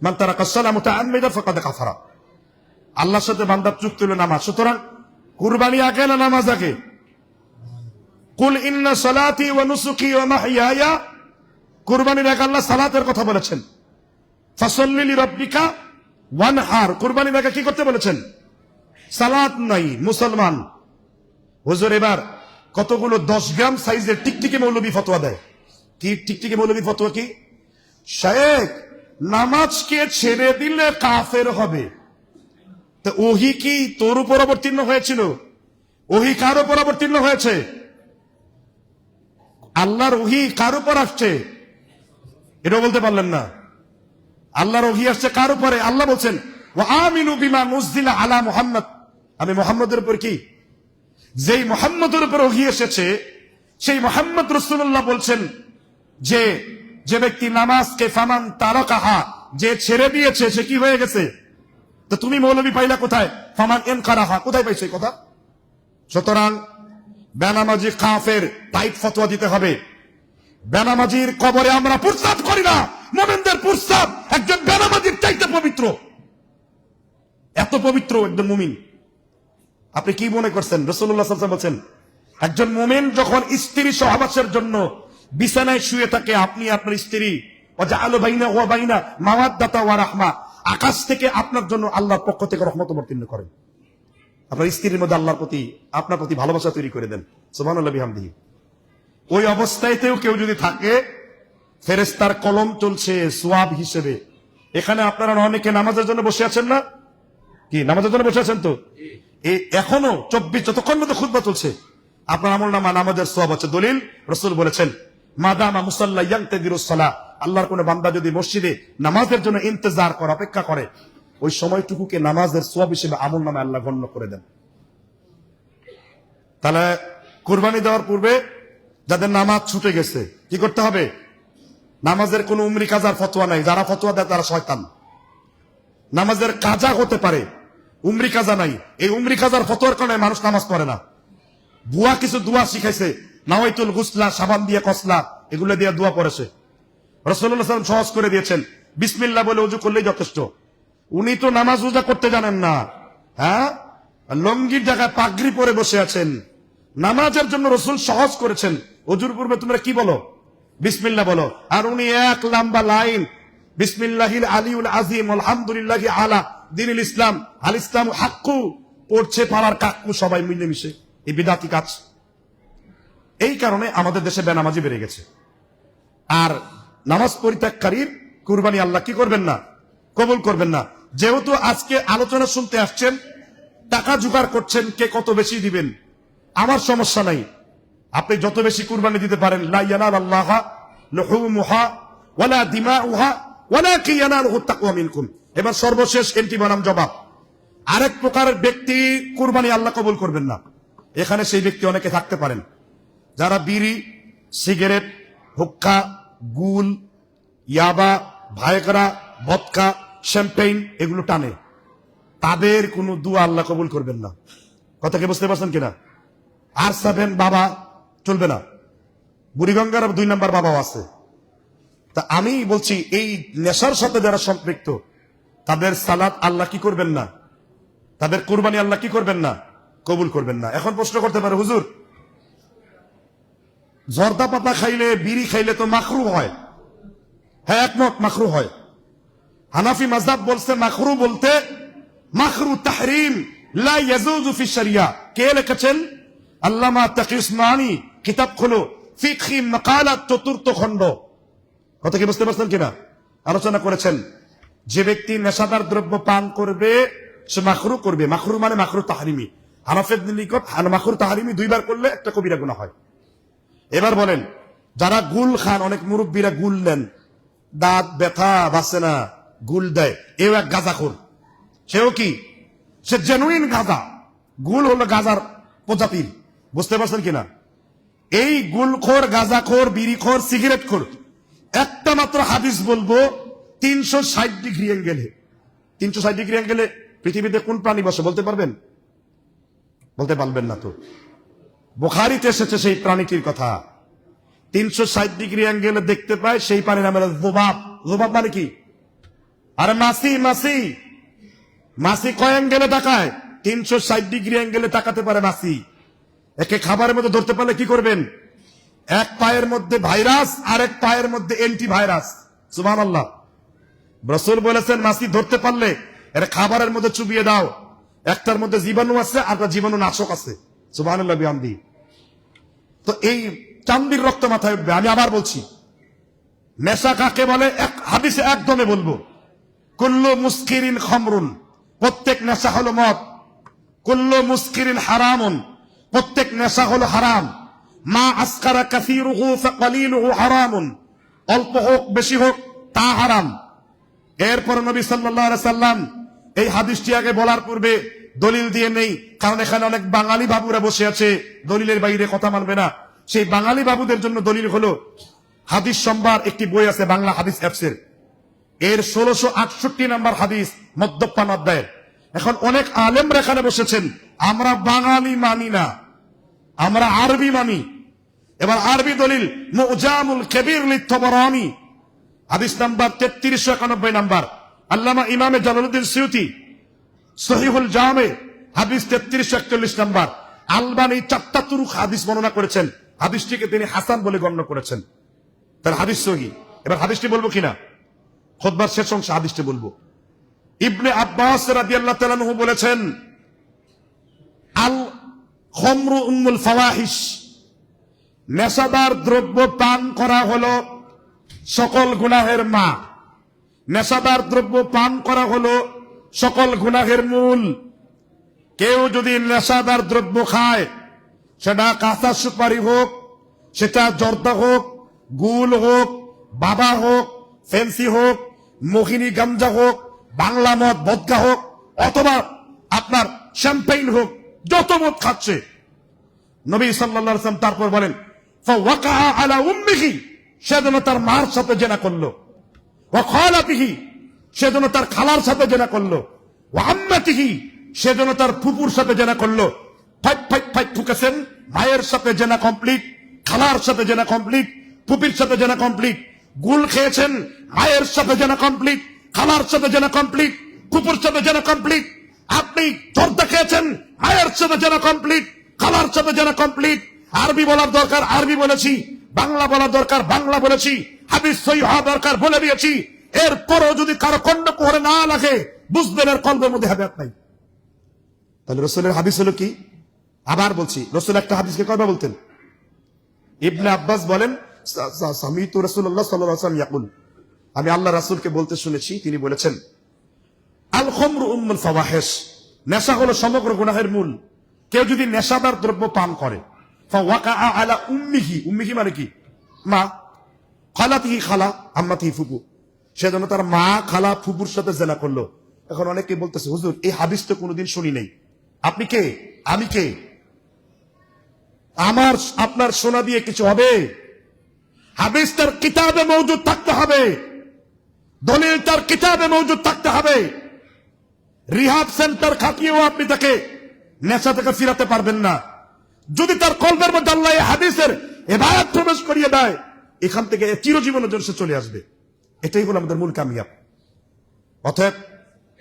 মান তারাকাস সালাহ মুতাআম্মিদান ফাকাদ কাফারা। আল্লাহর সাথে বান্দার চুক্তি হলো নামাজ। সুতরাং কুরবানি আগে না নামাজ আগে? কুল ইন্না সালাতি ওয়া নুসুকি ওয়া মাহইয়ায়া, কুরবানির আগে আল্লাহ সালাতের কথা বলেছেন। ফাসাল্লি লিরাব্বিকা ওয়ানহার, কুরবানির আগে কি করতে বলেছেন? সালাত নাই। মুসলমান হুজুর এবার কতগুলো 10 গ্রাম সাইজের টিকটিকি মৌলবী ফতোয়া দেয়। কি টিকটিকি মৌলবী ফতোয়া? কি শায়েখ, নামাজকে ছেড়ে দিলে কাফের হবে। তো ওহি কি তোর উপর অবতীর্ণ হয়েছিল? ওহি কার উপর অবতীর্ণ হয়েছে? আল্লাহর ওহি কার উপর আসছে? এটা বলতে পারলেন না। আল্লাহর ওহি আসছে কার উপরে? আল্লাহ বলছেন, ওয়া আমিনু বিমা নুযিলা আলা মুহাম্মদ, আমি মুহাম্মদের উপর কি, যেই মুহাম্মদের উপর ওহি এসেছে সেই মুহাম্মদ রাসূলুল্লাহ বলছেন যে যে ব্যক্তি নামাজকে ফামান তারাকাহা, যে ছেড়ে দিয়েছে সে কি হয়ে গেছে? তো তুমি মৌলবী পাইলা কোথায়? ফামান ইনকারাহা, কোথায় পাইছে কথা? সুতরাং বেনামাজি কাফের, টাইট ফতোয়া দিতে হবে। বেনামাজির কবরে আমরা প্রস্তাব করি না, মুমিনদের প্রস্তাব একজন বেনামাজির চাইতে পবিত্র, এত পবিত্র একজন মুমিন। আপনি কি মনে করছেন? রাসূলুল্লাহ সাল্লাল্লাহু আলাইহি ওয়াসাল্লাম বলেন, একজন মুমিন যখন স্ত্রী সহবাসের জন্য বিছানায় শুয়ে থাকে, আপনি আপনার স্ত্রী, ওয়াজআলু বাইনা ওয়া বাইনা মাওয়াদ্দাতা ওয়া রাহমা, আকাশ থেকে আপনার জন্য আল্লাহর পক্ষ থেকে রহমত অবতীর্ণ করেন। আপনার স্ত্রীর মধ্যে আল্লাহর প্রতি, আপনার প্রতি ভালোবাসা তৈরি করে দেন। সুবহানাল্লাহি ওয়া বিহামদিহি। ওই অবস্থাতেও কেউ যদি থাকে, ফেরেশতার কলম চলছে সওয়াব হিসেবে, এখানে আপনারা অনেকে নামাজের জন্য বসে আছেন না? কি নামাজের জন্য বসে আছেন তো? এই এখনো 24 যতক্ষণ মধ্যে খুতবা চলছে আপনার আমল নামা নামাজের সওয়াব আছে। দলিল রাসূল বলেছেন, মাদামা মুসাল্লা ইয়ান্তাযিরুস সালাহ, আল্লাহর কোন বান্দা যদি মসজিদে নামাজের জন্য ইন্তজার করে, অপেক্ষা করে, ওই সময়টুকুকে নামাজের সওয়াব হিসেবে আমল নামে আল্লাহ গণ্য করে দেন। তাহলে কুরবানি দেওয়ার পূর্বে যাদের নামাজ ছুটে গেছে কি করতে হবে? নামাজের কোন উমরি কাজার ফতোয়া নাই, যারা ফতোয়া দেয় তারা শয়তান। নামাজের কাজা হতে পারে, উমরি কাজা নাই। এই উমরি কাজার ফতোয়ার কারণে মানুষ নামাজ পড়ে না। বুয়া কিছু দোয়া শিখাইছে, নাওয়াইতুল গুসলা, সাবান দিয়ে কসলা, এগুলো দিয়ে দোয়া পড়েছে। রাসূলুল্লাহ সাল্লাল্লাহু আলাইহি ওয়াসাল্লাম সহজ করে দিয়েছেন, বিসমিল্লাহ বলে ওযু করলেই যথেষ্ট। উনি তো নামাজ রোজা করতে জানেন না, হ্যাঁ, লঙ্গির জায়গায় পাগড়ি পরে বসে আছেন। নামাজের জন্য রাসূল সহজ করেছেন, ওযুর পূর্বে তোমরা কি বলো? বিসমিল্লাহ বলো। আর উনি এক লম্বা লাইন, বিসমিল্লাহিল আলিউল আযীম আলহামদুলিল্লাহি আলা দ্বীনিল ইসলাম আল ইসলামু হাক্কু পড়ছে পাড়ার কাকু সবাই মিলেমিশে। এই বিদাতি কাজ। এই কারণে আমাদের দেশে বেনামাজি বেড়ে গেছে। আর নামাজ পরিত্যাগকারীর কুরবানি আল্লাহ কি করবেন না? কবুল করবেন না। যেহেতু আজকে আলোচনা শুনতে আসছেন, টাকা জোগাড় করছেন, কে কত বেশি দিবেন আমার সমস্যা নাই, আপনি যত বেশি কুরবানি দিতে পারেন। লা ইয়ানালাল্লাহা লুহুমুহা ওয়ালা দিমাউহা ওয়ালাকিন ইয়ানালুহু তাকওয়া মিনকুম। এবার সর্বশেষ এন্টি বানাম জবাব। আরেক প্রকারের ব্যক্তি কুরবানি আল্লাহ কবুল করবেন না। এখানে সেই ব্যক্তি অনেকে থাকতে পারেন যারা বিড়ি, সিগারেট, হুক্কা, গুল, ইয়াবা, ভায়করা, ভদকা, শ্যাম্পেইন এগুলো টানে। তাদের কোনো দোয়া আল্লাহ কবুল করবেন না। কথা কি বুঝতে পারছেন কিনা? আর 7 বাবা চলবে না। বুড়িগঙ্গার 2 নম্বর বাবাও আছে। তা আমি বলছি, এই নেশার সাথে যারা সম্পৃক্ত তাদের সালাত আল্লাহ কি করবেন না? তাদের কুরবানি আল্লাহ কি করবেন না? কবুল করবেন না। এখন প্রশ্ন করতে পারে, হুজুর জর্দা পাতা খাইলে, বিড়ি খাইলে তো মাকরু হয়। হ্যাঁ, একমত, মাকরু হয়। হানাফি মাযহাব বলছে মাকরু বলতে মাকরু তাহরিম লা ইয়াজুজু ফি শরিয়া। কে লিখেছেন? আল্লামা তাকি উসমানী, কিতাব খোলো ফিকহি মাকালাত, 4th খণ্ড। কথা কি বুঝতে পারছেন কিনা? আলোচনা করেছেন যে ব্যক্তি নেশাদার দ্রব্য পান করবে সে মাকরু করবে। মাকরু মানে মাকরু তাহরিমি। হানাফিদের নিকট মাকরু তাহরিমি 2 বার করলে একটা কবিরা গুনাহ হয়। এবার বলেন, যারা গুল খান, অনেক মুরব্বীরা গুল নেন, দাঁত ব্যথা বাঁচে না, গুল দেয়, এও এক গাঁজাখোর। সেও কি? সে জেনুইন গাঁজা। গুল হলো গাঁজার প্রজাতির। বুঝতে পারছেন কিনা? এই গুলখোর, গাঁজাখোর, বিড়িখোর, সিগারেটখোর একটা মাত্র হাদিস বলবো 360 ডিগ্রি অ্যাঙ্গেলে। 360 ডিগ্রি অ্যাঙ্গেলে পৃথিবীতে কোন প্রাণী বসে বলতে পারবেন? বলতে পারবেন না তো। বুখারীতে এসেছে সেই প্রাণীটির কথা। 360 ডিগ্রি অ্যাঙ্গেলে দেখতে পায়, সেই প্রাণীর নাম হলো যুবাব। যুবাব মানে কি? আরে মাছি। মাছি মাছি কয় অ্যাঙ্গেলে তাকায়? 360 ডিগ্রি অ্যাঙ্গেলে তাকাতে পারে মাছি। একে খাবারের মধ্যে ধরতে পারলে কি করবেন? এক পায়ের মধ্যে ভাইরাস আর এক পায়ের মধ্যে অ্যান্টিভাইরাস। সুবহানাল্লাহ। রাসূল বলেছেন মাছি ধরতে পারলে এটা খাবারের মধ্যে চুবিয়ে দাও, একটার মধ্যে জীবাণু আছে আর একটা জীবাণু নাশক আছে। সুবহানাল্লাহ বিহামদি। তো এই চান্দির রক্ত মাথায় উঠবে। আমি আবার বলছি, নেশা কাকে বলে? এক হাদিসে একদমে বলবো, কুল্লু মুসকিরিন খামরুন, প্রত্যেক নেশা হলো মদ। কুল্লু মুসকিরিন হারামুন, প্রত্যেক নেশা হলো হারাম। মা আসকারা কাসীরুহু ফাকালিলুহু হারামুন, অল্প হোক বেশি হোক তা হারাম। এরপর নবী সাল্লাল্লাহু আলাইহি সাল্লাম এই হাদিসটি আগে বলার পূর্বে দলিল দিয়ে নেই, কারণ এখানে অনেক বাঙালি বাবুরা বসে আছে, দলিলের বাইরে কথা মানবে না। সেই বাঙালি বাবুদের জন্য দলিল হলো হাদিস সম্ভার একটি বই আছে বাংলা হাদিস অ্যাপসের, এর 1668 নম্বর হাদিস মদ্যপান অধ্যায়ের। এখন অনেক আলেমরা এখানে বসেছেন, আমরা বাঙালি মানি না, আমরা আরবি মানি। এবার আরবি দলিল মুজামুল কবির লিত-তাবরানি হাদিস নাম্বার 3391 নাম্বার, আল্লামা ইমামে জালালউদ্দিন সিউতি সহিহুল জামে হাদিস 3341 নাম্বার, আলবানী 4টা তুরুক হাদিস বর্ণনা করেছেন, হাদিসটিকে তিনি হাসান বলে গণ্য করেছেন। তার হাদিস সহিহ। এবার হাদিসটি বলবো কিনা? খুতবার শেষ অংশে হাদিসটি বলবো। ইবনে আব্বাস রাদিয়াল্লাহু তাআলা আনহু বলেছেন, আল খামরু উম্মুল ফাওয়াহিশ, নেশাদার দ্রব্য পান করা হলো সকল গুনাহের মা। নেশাদার দ্রব্য পান করা হলো সকল গুনাহের মূল। কেউ যদি নেশাদার দ্রব্য খায়, সেটা কাঁচা সুপারি হোক, সেটা জর্দা হোক, গুল হোক, বাবা হোক, ফেন্সি হোক, মোহিনী গাঞ্জা হোক, বাংলা মদ ভদকা হোক, অথবা আপনার শ্যাম্পেইন হোক, যত মদ খাচ্ছে, নবী সাল্লাল্লাহু আলাইহি ওয়াসাল্লাম তারপর বলেন ফাওয়াকা আলা উম্মিহি, সেজন্য তার মার সাথে জেনা করলো, ওয়া খালাতিহি, সেজন্য তার খালার সাথে জেনা করলো, ওয়া আম্মাতিহি, সেজন্য তার ফুপুর সাথে জেনা করলো। ফাইট ফাইট ফাইট ঠুকেছেন, মায়ের সাথে জেনা কমপ্লিট, খালার সাথে জেনা কমপ্লিট, ফুপির সাথে জেনা কমপ্লিট। গুল খেয়েছেন, মায়ের সাথে জেনা কমপ্লিট, খালার সাথে জেনা কমপ্লিট, ফুপুর সাথে জেনা কমপ্লিট। আপনি জর্দা খেয়েছেন, মায়ের সাথে জেনা কমপ্লিট, খালার সাথে জেনা কমপ্লিট। আরবি বলার দরকার আরবি বলেছি, বাংলা বলার দরকার বাংলা বলেছি, হাদিস সহিহ হওয়া দরকার বলে দিয়েছি। এরপরও যদি কারো কণ্ড কোহরে না লাগে, বুঝবেন এর কলবের মধ্যে হেদায়েত নাই। তাহলে রাসূলের হাদিস হলো কি? আবার বলছি, রাসূল একটা হাদিসকে কয়বার বলতেন? ইবনে আব্বাস বলেন সামিতু রাসূলুল্লাহ সাল্লাল্লাহু আলাইহি ওয়াসাল্লাম ইয়াকুল, আমি আল্লাহ রাসূলকে বলতে শুনেছি, তিনি বলেছেন আল খামরু উম্মুল ফাওয়াহিশ, নেশা হলো সমগ্র গুনাহের মূল। কেউ যদি নেশাদার দ্রব্য পান করে, ফাওয়াকা আলা উম্মিহি, উম্মিহি মানে কি? মা, খালাতিহি খালা, আম্মাতিহি ফুপু, সেজন্য তার মা খালা ফুপুর সাথে জেনা করলো। এখন অনেকে বলতেছে হুজুর এই হাদিস তো কোনোদিন শুনি নাই। আপনি কে? আমি কে? আমার আপনার শোনা দিয়ে কিছু হবে? হাদিস তার কিতাবে মওজুদ থাকতে হবে, দলিল তার কিতাবে মওজুদ থাকতে হবে। রিহাব সেন্টার খাটিয়েও আপনি তাকে নেশা থেকে ফিরাতে পারবেন না। যদি তার কলবের মধ্যে আল্লাহ এই হাদিসের ইবাদত প্রবেশ করিয়ে দেয়, এখান থেকে চিরজীবনের জন্য সে চলে আসবে। এটাই হলো আমাদের মূল কামিয়াব। অতএব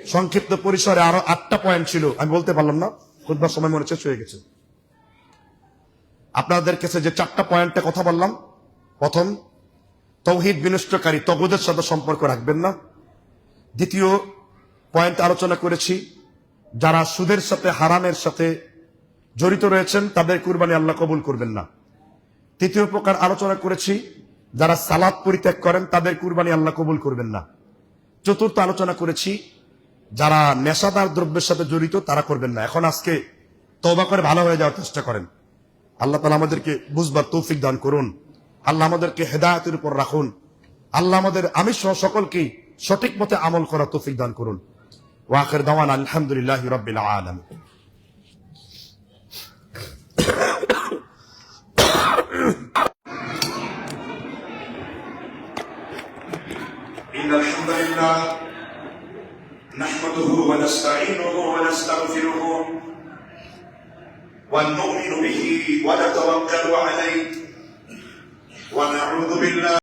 সংক্ষিপ্ত পরিসরে আরো 8টা পয়েন্ট ছিল, আমি বলতে পারলাম না, খুতবার সময় মনে শেষ হয়ে গেছে। আপনাদের কাছে যে 4টা পয়েন্টে কথা বললাম, প্রথম, তাওহীদ বিনষ্টকারী তগুদের সাথে সম্পর্ক রাখবেন না। দ্বিতীয় পয়েন্ট আলোচনা করেছি, যারা সুদের সাথে হারামের সাথে জড়িত রয়েছেন তাদের কুরবানি আল্লাহ কবুল করবেন না। তৃতীয় প্রকার আলোচনা করেছি, যারা সালাত পরিত্যাগ করেন তাদের কুরবানি আল্লাহ কবুল করবেন না। চতুর্থ আলোচনা করেছি, যারা নেশাদার দ্রব্যের সাথে জড়িত তারা করবেন না। এখন আজকে তওবা করে ভালো হয়ে যাওয়ার চেষ্টা করেন। আল্লাহ তাআলা আমাদেরকে বুঝবার তৌফিক দান করুন। আল্লাহ আমাদেরকে হেদায়েতের উপর রাখুন। আল্লাহ আমাদের আমি সহ সকলকে সঠিক পথে আমল করার তৌফিক দান করুন। ওয়া আখির দাওয়ানা আলহামদুলিল্লাহি রাব্বিল আলামিন। ইন্নাল হামদালিল্লাহ নাহমাদুহু ওয়া নাস্তাঈনুহু ওয়া নাস্তাগফিরুহু ওয়া নু'মিনু বিহি ওয়া নাতাওয়াক্কালু আলাইহি ওয়া নাউযু বিল্লাহ